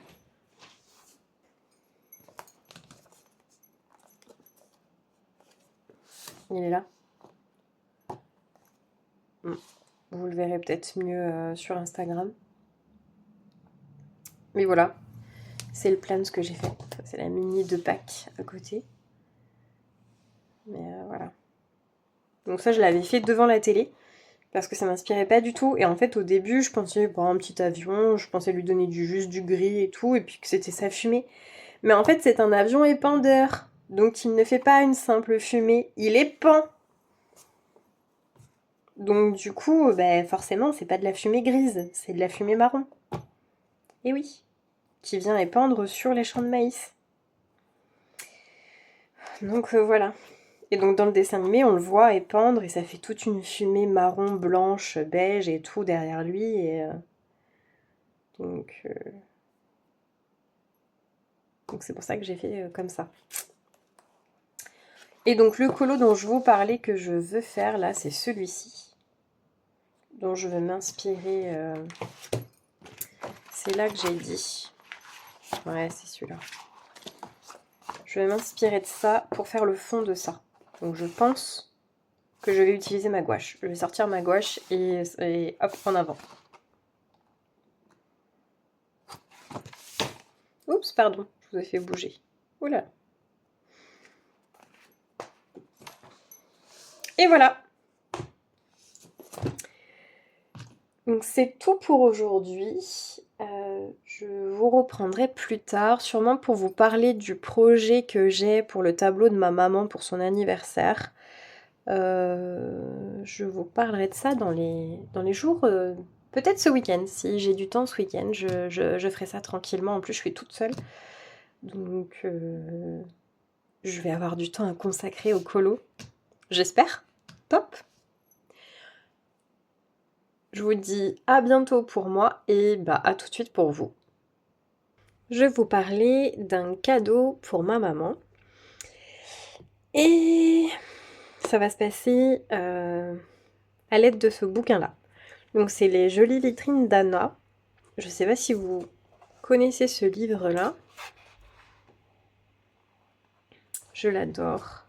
Il est là. Vous le verrez peut-être mieux sur Instagram. Mais voilà, c'est le plan que j'ai fait. C'est la mini de Pâques à côté. Mais voilà. Donc ça, je l'avais fait devant la télé. Parce que ça m'inspirait pas du tout. Et en fait, au début, je pensais, bon, un petit avion, je pensais lui donner juste du gris et tout, et puis que c'était sa fumée. Mais en fait, c'est un avion épandeur. Donc, il ne fait pas une simple fumée, il épand. Donc, du coup, forcément, c'est pas de la fumée grise, c'est de la fumée marron. Et oui, qui vient épandre sur les champs de maïs. Donc, voilà. Et donc dans le dessin animé, on le voit épandre et ça fait toute une fumée marron, blanche, beige et tout derrière lui. Et donc c'est pour ça que j'ai fait comme ça. Et donc le colo dont je vous parlais que je veux faire là, c'est celui-ci. Dont je veux m'inspirer. C'est là que j'ai dit. Ouais, c'est celui-là. Je vais m'inspirer de ça pour faire le fond de ça. Donc je pense que je vais utiliser ma gouache. Je vais sortir ma gouache et hop, en avant. Oups, pardon, je vous ai fait bouger. Oula. Et voilà. Donc c'est tout pour aujourd'hui. Je vous reprendrai plus tard, sûrement pour vous parler du projet que j'ai pour le tableau de ma maman pour son anniversaire. Je vous parlerai de ça dans les jours Peut-être ce week-end, si j'ai du temps ce week-end, je ferai ça tranquillement. En plus, je suis toute seule, donc je vais avoir du temps à consacrer au colo. J'espère. Top. Je vous dis à bientôt pour moi et bah à tout de suite pour vous. Je vais vous parler d'un cadeau pour ma maman. Et ça va se passer à l'aide de ce bouquin-là. Donc c'est les jolies vitrines d'Anna. Je sais pas si vous connaissez ce livre-là. Je l'adore.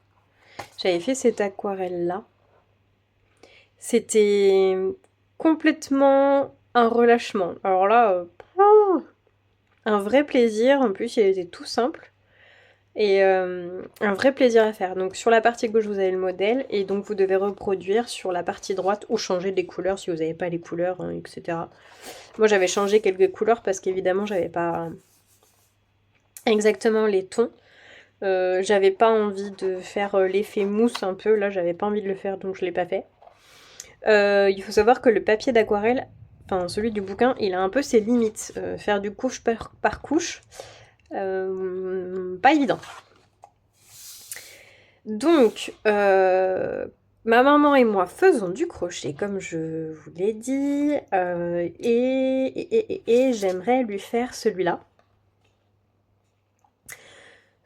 J'avais fait cette aquarelle-là. C'était complètement un relâchement. Alors là, un vrai plaisir. En plus, il était tout simple. Et un vrai plaisir à faire. Donc sur la partie gauche, vous avez le modèle. Et donc vous devez reproduire sur la partie droite ou changer des couleurs si vous n'avez pas les couleurs, hein, etc. Moi, j'avais changé quelques couleurs parce qu'évidemment, j'avais pas exactement les tons. J'avais pas envie de faire l'effet mousse un peu. Là, j'avais pas envie de le faire, donc je l'ai pas fait. Il faut savoir que le papier d'aquarelle, enfin celui du bouquin, il a un peu ses limites. Faire du couche par couche, pas évident. Donc, ma maman et moi faisons du crochet, comme je vous l'ai dit, et j'aimerais lui faire celui-là.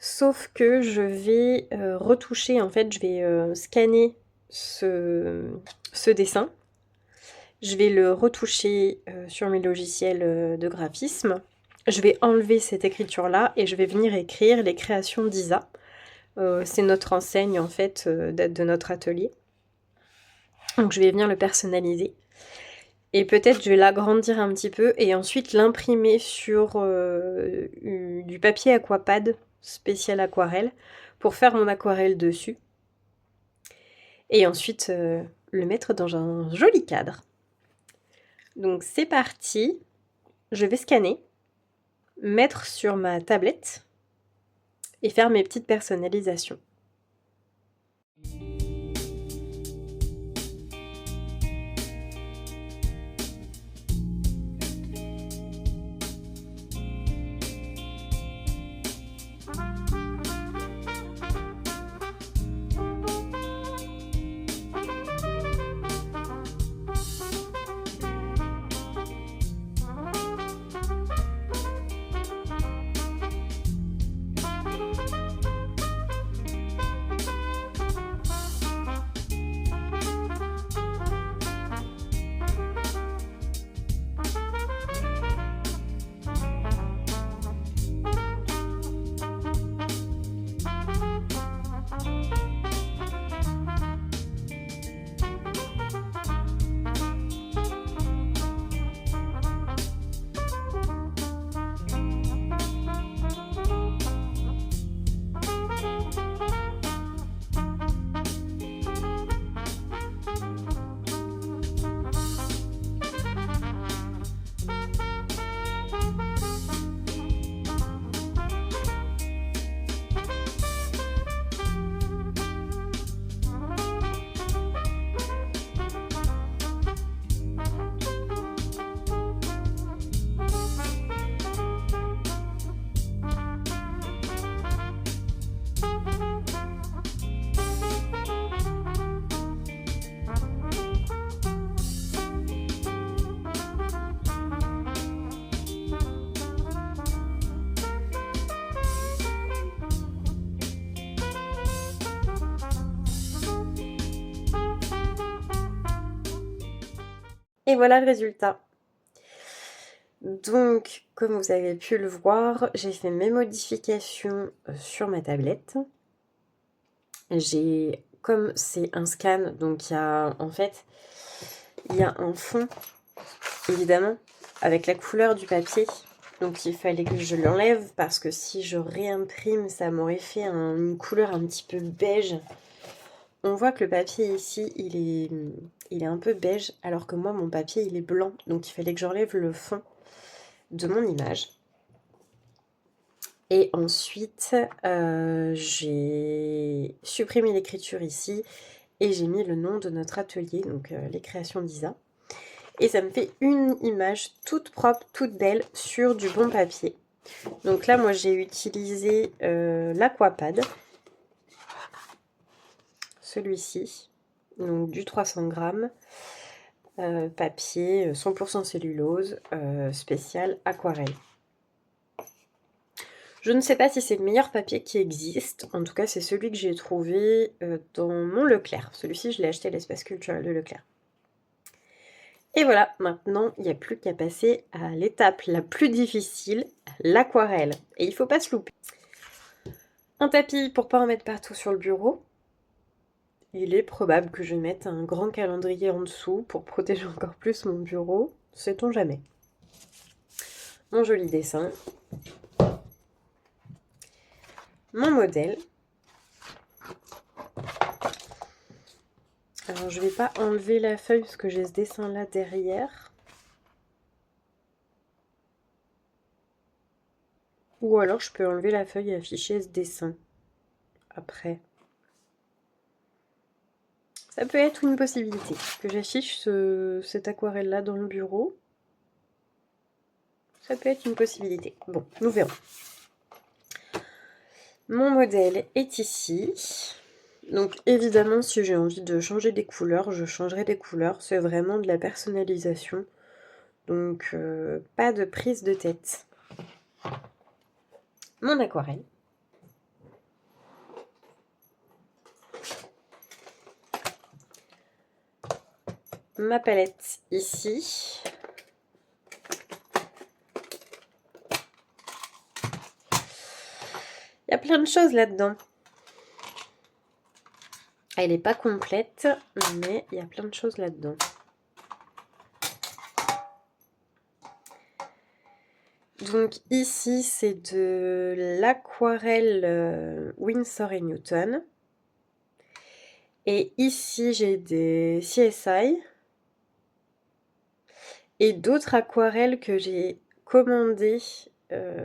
Sauf que je vais retoucher, en fait, je vais scanner ce dessin. Je vais le retoucher sur mes logiciels de graphisme. Je vais enlever cette écriture-là et je vais venir écrire les créations d'Isa. C'est notre enseigne, en fait, de notre atelier. Donc je vais venir le personnaliser. Et peut-être je vais l'agrandir un petit peu et ensuite l'imprimer sur du papier aquapad spécial aquarelle pour faire mon aquarelle dessus. Et ensuite le mettre dans un joli cadre. Donc c'est parti. Je vais scanner, mettre sur ma tablette et faire mes petites personnalisations. Et voilà le résultat. Donc, comme vous avez pu le voir, j'ai fait mes modifications sur ma tablette. Comme c'est un scan, donc il y a un fond, évidemment, avec la couleur du papier. Donc il fallait que je l'enlève parce que si je réimprime, ça m'aurait fait une couleur un petit peu beige. On voit que le papier ici, il est un peu beige, alors que moi, mon papier, il est blanc. Donc il fallait que j'enlève le fond de mon image. Et ensuite, j'ai supprimé l'écriture ici et j'ai mis le nom de notre atelier, donc les créations d'Isa. Et ça me fait une image toute propre, toute belle sur du bon papier. Donc là, moi, j'ai utilisé l'Aquapad. Celui-ci. Donc du 300 grammes. Papier 100% cellulose, spécial aquarelle. Je ne sais pas si c'est le meilleur papier qui existe. En tout cas, c'est celui que j'ai trouvé dans mon Leclerc. Celui-ci, je l'ai acheté à l'espace culturel de Leclerc. Et voilà, maintenant, il n'y a plus qu'à passer à l'étape la plus difficile, l'aquarelle. Et il ne faut pas se louper. Un tapis pour pas en mettre partout sur le bureau. Il est probable que je mette un grand calendrier en dessous pour protéger encore plus mon bureau. Sait-on jamais. Mon joli dessin. Mon modèle. Alors je vais pas enlever la feuille parce que j'ai ce dessin là derrière. Ou alors je peux enlever la feuille et afficher ce dessin après. Ça peut être une possibilité que j'affiche cette aquarelle là dans le bureau. Ça peut être une possibilité. Bon, nous verrons. Mon modèle est ici. Donc évidemment, si j'ai envie de changer des couleurs, je changerai des couleurs. C'est vraiment de la personnalisation. Donc pas de prise de tête. Mon aquarelle. Ma palette ici. Il y a plein de choses là-dedans. Elle n'est pas complète, mais il y a plein de choses là-dedans. Donc ici, c'est de l'aquarelle Winsor & Newton. Et ici, j'ai des CSI. Et d'autres aquarelles que j'ai commandées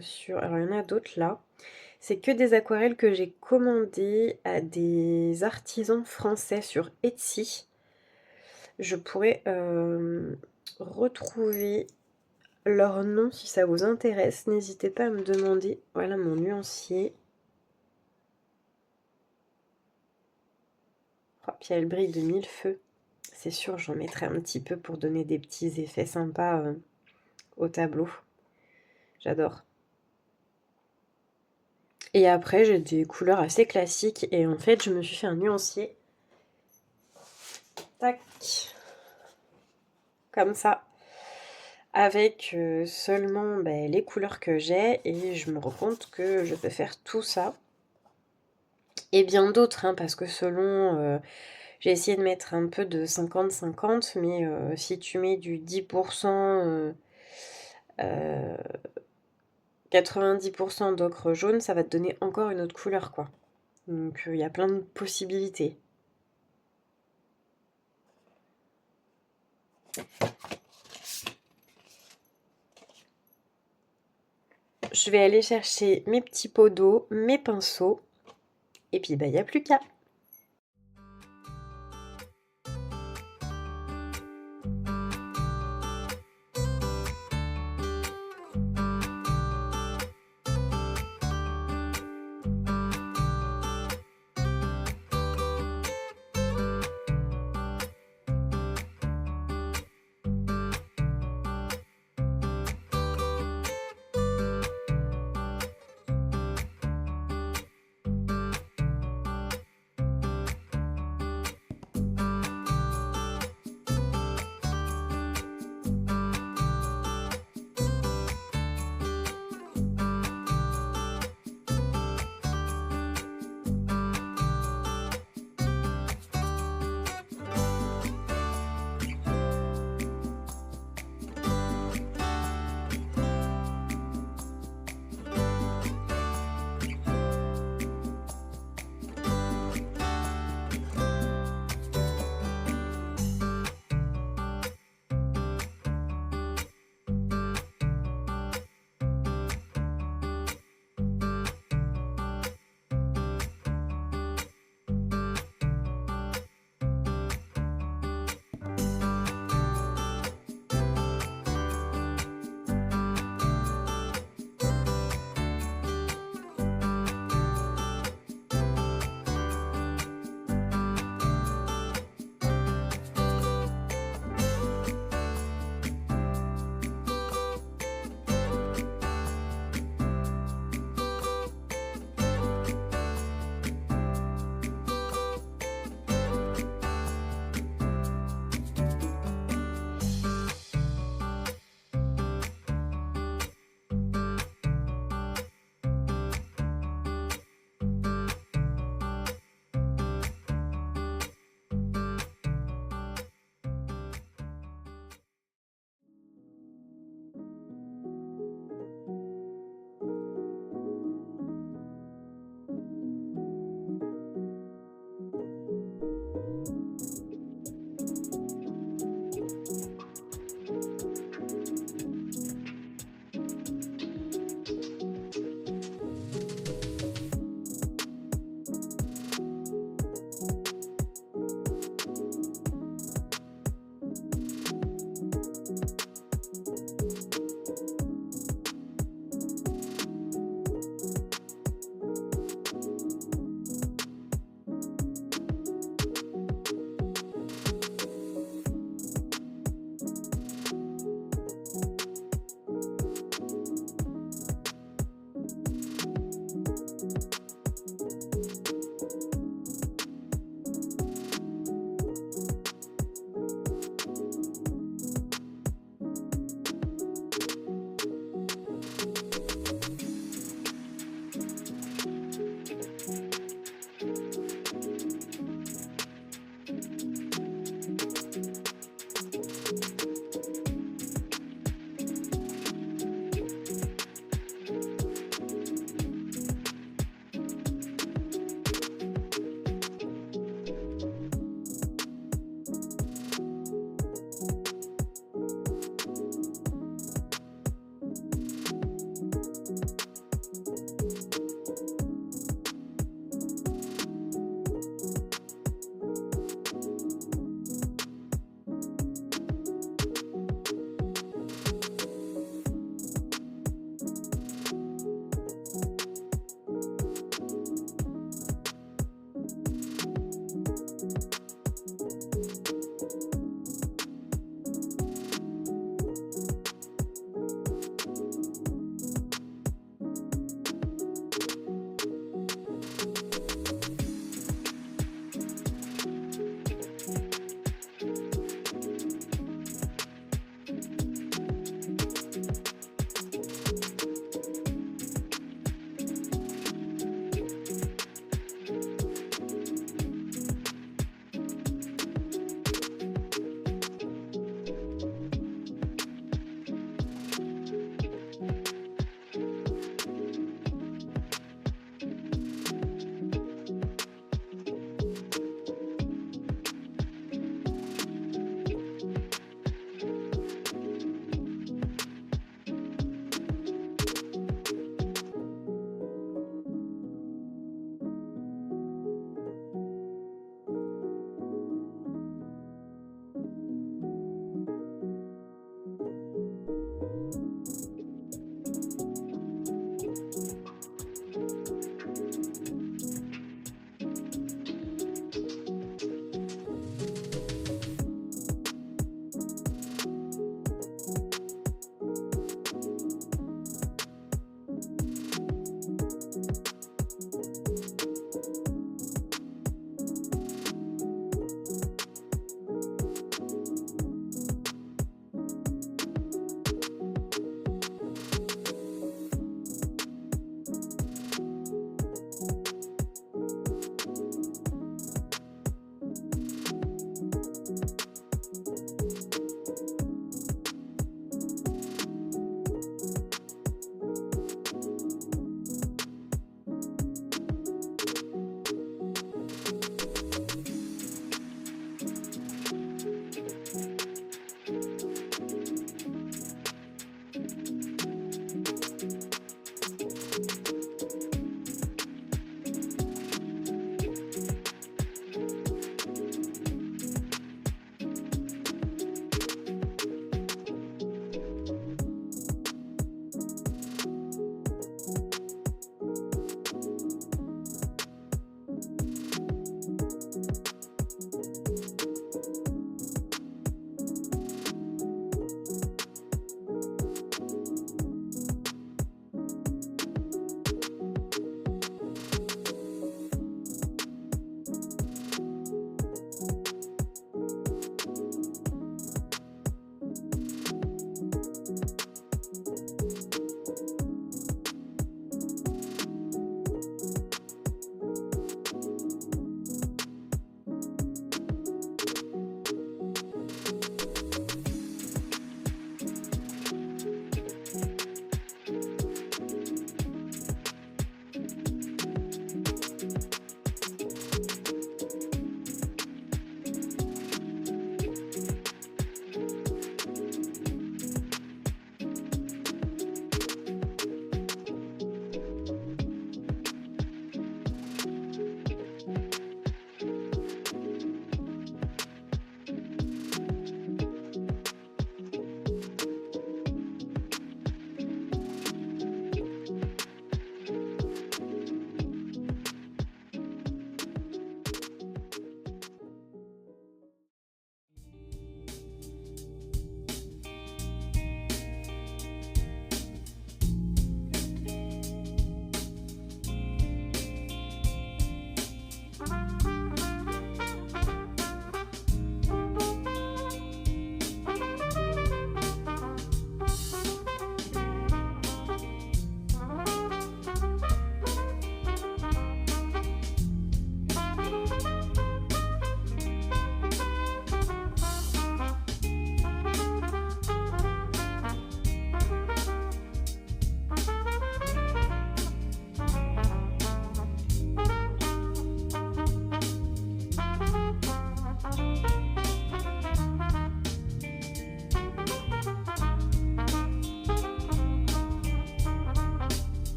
sur... Alors, il y en a d'autres là. C'est que des aquarelles que j'ai commandées à des artisans français sur Etsy. Je pourrais retrouver leur nom si ça vous intéresse. N'hésitez pas à me demander. Voilà mon nuancier. Oh, puis il y a le brille de mille feux. C'est sûr, j'en mettrai un petit peu pour donner des petits effets sympas au tableau. J'adore. Et après, j'ai des couleurs assez classiques. Et en fait, je me suis fait un nuancier. Tac. Comme ça. Avec seulement les couleurs que j'ai. Et je me rends compte que je peux faire tout ça. Et bien d'autres, hein, parce que selon... j'ai essayé de mettre un peu de 50-50. Mais si tu mets du 10%... 90% d'ocre jaune, ça va te donner encore une autre couleur, quoi. Donc, il y a plein de possibilités. Je vais aller chercher mes petits pots d'eau, mes pinceaux, et puis, il n'y a plus qu'à.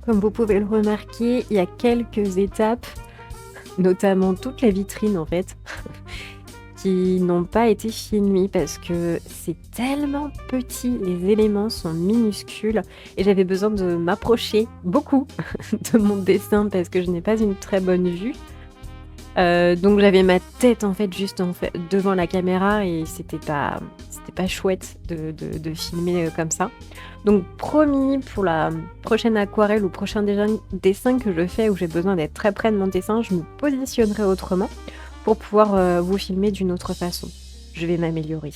Comme vous pouvez le remarquer, il y a quelques étapes, notamment toute la vitrine en fait, qui n'ont pas été filmées parce que c'est tellement petit, les éléments sont minuscules et j'avais besoin de m'approcher beaucoup de mon dessin parce que je n'ai pas une très bonne vue. Donc j'avais ma tête en fait juste devant la caméra et c'était pas chouette de filmer comme ça. Donc promis, pour la prochaine aquarelle ou prochain dessin que je fais où j'ai besoin d'être très près de mon dessin, je me positionnerai autrement pour pouvoir vous filmer d'une autre façon. Je vais m'améliorer.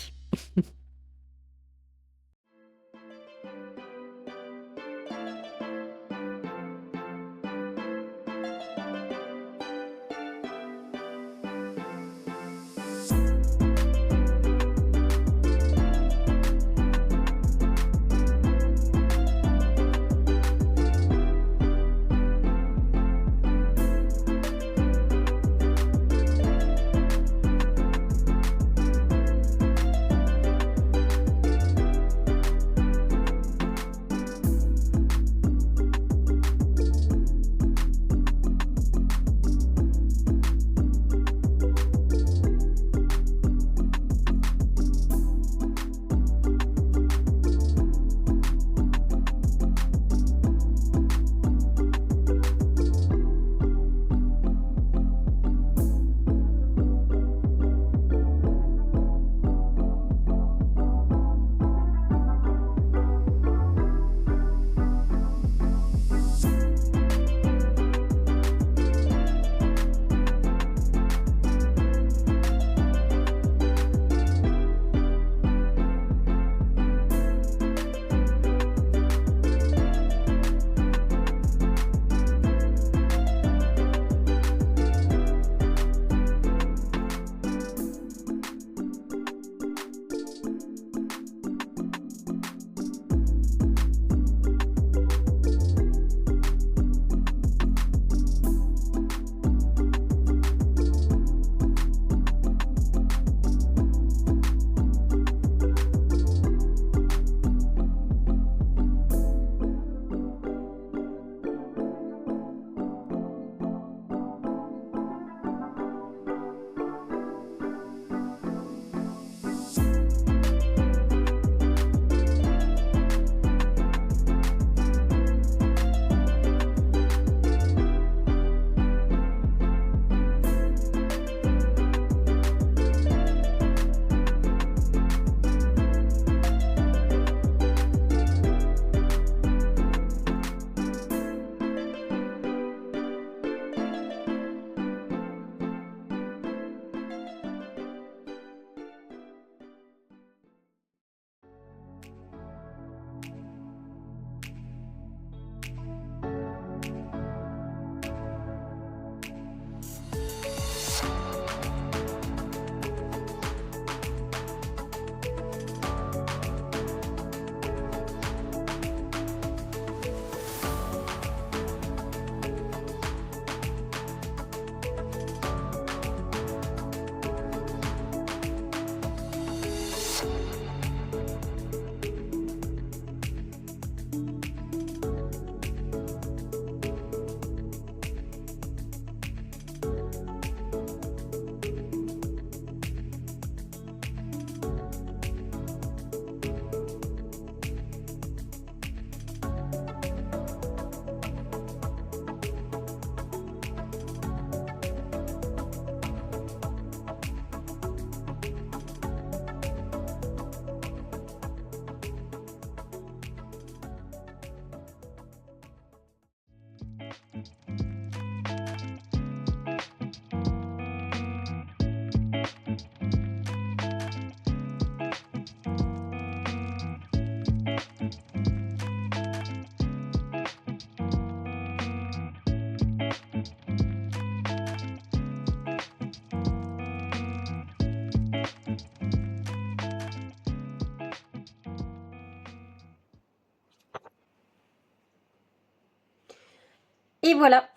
Et voilà.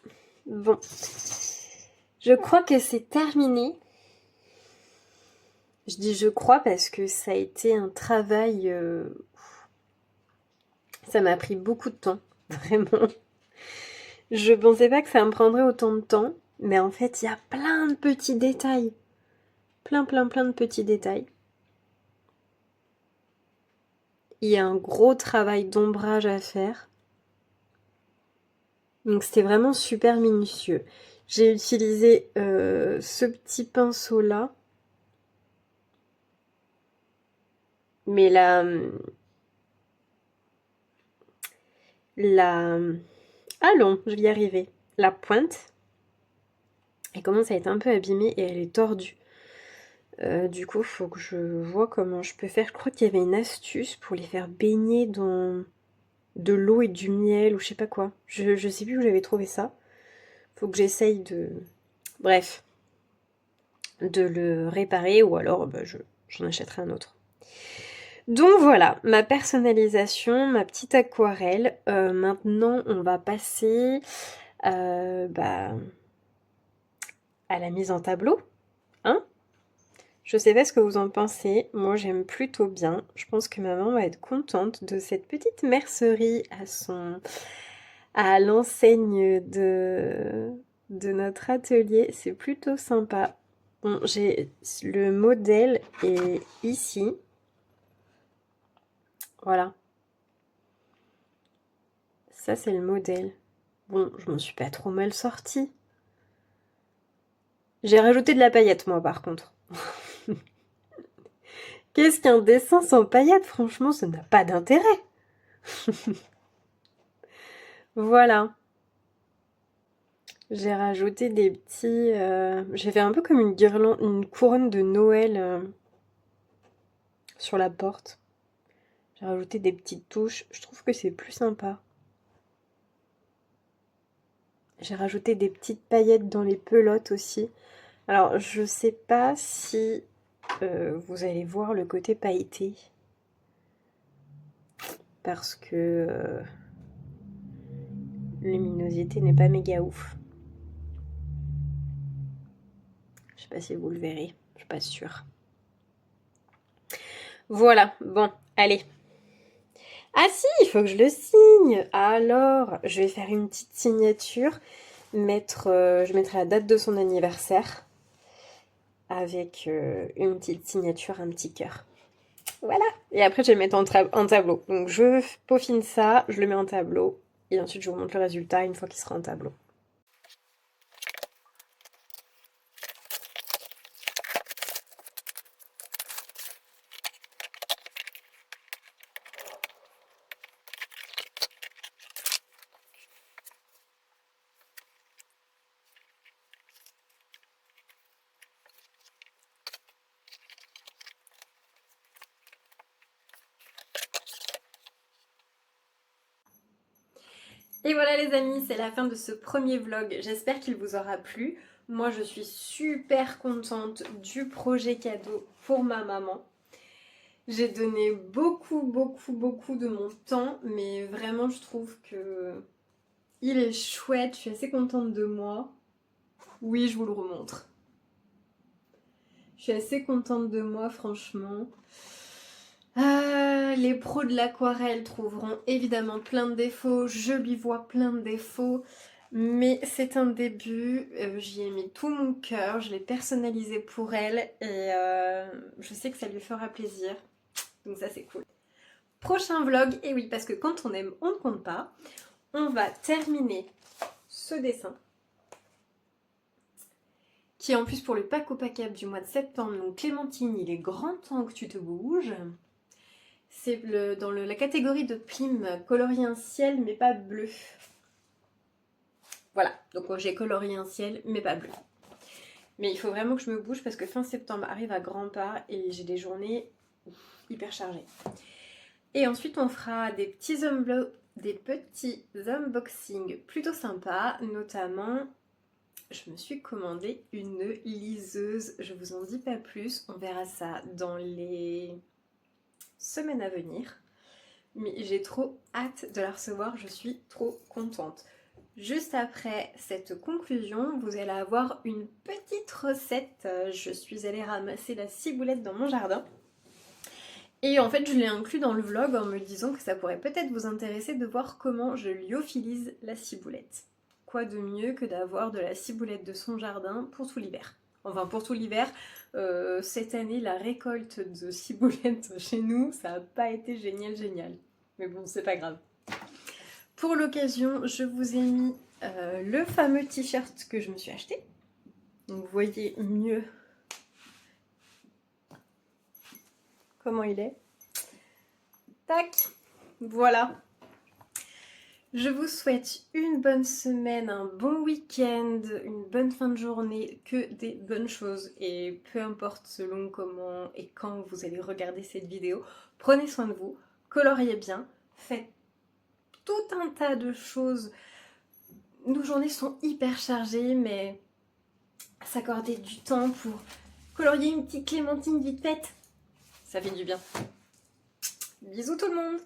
Bon. Je crois que c'est terminé. Je dis je crois parce que ça a été un travail... Ça m'a pris beaucoup de temps, vraiment. Je pensais pas que ça me prendrait autant de temps, mais en fait, il y a plein de petits détails. Plein de petits détails. Il y a un gros travail d'ombrage à faire. Donc c'était vraiment super minutieux. J'ai utilisé ce petit pinceau là. Mais allons, je vais y arriver. La pointe, elle commence à être un peu abîmée et elle est tordue. Du coup, faut que je vois comment je peux faire. Je crois qu'il y avait une astuce pour les faire baigner dans de l'eau et du miel ou je sais pas quoi. Je sais plus où j'avais trouvé ça. Faut que j'essaye de... Bref, de le réparer ou alors j'en achèterai un autre. Donc voilà, ma personnalisation, ma petite aquarelle. Maintenant, on va passer à la mise en tableau. Hein? Je sais pas ce que vous en pensez. Moi, j'aime plutôt bien. Je pense que maman va être contente de cette petite mercerie à l'enseigne de notre atelier. C'est plutôt sympa. Bon, le modèle est ici. Voilà. Ça, c'est le modèle. Bon, je m'en suis pas trop mal sortie. J'ai rajouté de la paillette, moi, par contre. Qu'est-ce qu'un dessin sans paillettes? Franchement, ça n'a pas d'intérêt. Voilà. J'ai rajouté des petits... J'ai fait un peu comme une guirlande, une couronne de Noël sur la porte. J'ai rajouté des petites touches. Je trouve que c'est plus sympa. J'ai rajouté des petites paillettes dans les pelotes aussi. Alors, je sais pas si vous allez voir le côté pailleté. Parce que luminosité n'est pas méga ouf. Je sais pas si vous le verrez. Je suis pas sûre. Voilà, bon, allez. Ah si, il faut que je le signe. Alors, je vais faire une petite signature. Je mettrai la date de son anniversaire. Avec une petite signature, un petit cœur. Voilà. Et après, je vais le mettre en tableau. Donc, je peaufine ça, je le mets en tableau. Et ensuite, je vous montre le résultat une fois qu'il sera en tableau. Et voilà les amis, c'est la fin de ce premier vlog. J'espère qu'il vous aura plu. Moi, je suis super contente du projet cadeau pour ma maman. J'ai donné beaucoup de mon temps, mais vraiment, je trouve que il est chouette. Je suis assez contente de moi. Oui, je vous le remontre. Je suis assez contente de moi, franchement. Les pros de l'aquarelle trouveront évidemment plein de défauts, je lui vois plein de défauts, mais c'est un début, j'y ai mis tout mon cœur, je l'ai personnalisé pour elle et je sais que ça lui fera plaisir, donc ça c'est cool. Prochain vlog, et oui parce que quand on aime on ne compte pas, on va terminer ce dessin qui est en plus pour le pack au pack du mois de septembre, donc Clémentine, il est grand temps que tu te bouges. C'est dans la catégorie de Plim, colorier un ciel mais pas bleu. Voilà, donc j'ai colorié un ciel mais pas bleu. Mais il faut vraiment que je me bouge parce que fin septembre arrive à grands pas et j'ai des journées hyper chargées. Et ensuite on fera des petits unboxings plutôt sympas, notamment je me suis commandé une liseuse, je vous en dis pas plus, on verra ça dans les semaines à venir, mais j'ai trop hâte de la recevoir, je suis trop contente. Juste après cette conclusion, vous allez avoir une petite recette. Je suis allée ramasser la ciboulette dans mon jardin. Et en fait, je l'ai inclus dans le vlog en me disant que ça pourrait peut-être vous intéresser de voir comment je lyophilise la ciboulette. quoi de mieux que d'avoir de la ciboulette de son jardin pour tout l'hiver. Enfin pour tout l'hiver, cette année la récolte de ciboulette chez nous, ça n'a pas été génial. Mais bon, c'est pas grave. Pour l'occasion, je vous ai mis le fameux t-shirt que je me suis acheté. Donc vous voyez mieux comment il est. Tac, voilà. Je vous souhaite une bonne semaine, un bon week-end, une bonne fin de journée, que des bonnes choses. Et peu importe selon comment et quand vous allez regarder cette vidéo, prenez soin de vous, coloriez bien, faites tout un tas de choses. Nos journées sont hyper chargées, mais s'accorder du temps pour colorier une petite clémentine vite faite, ça fait du bien. Bisous tout le monde!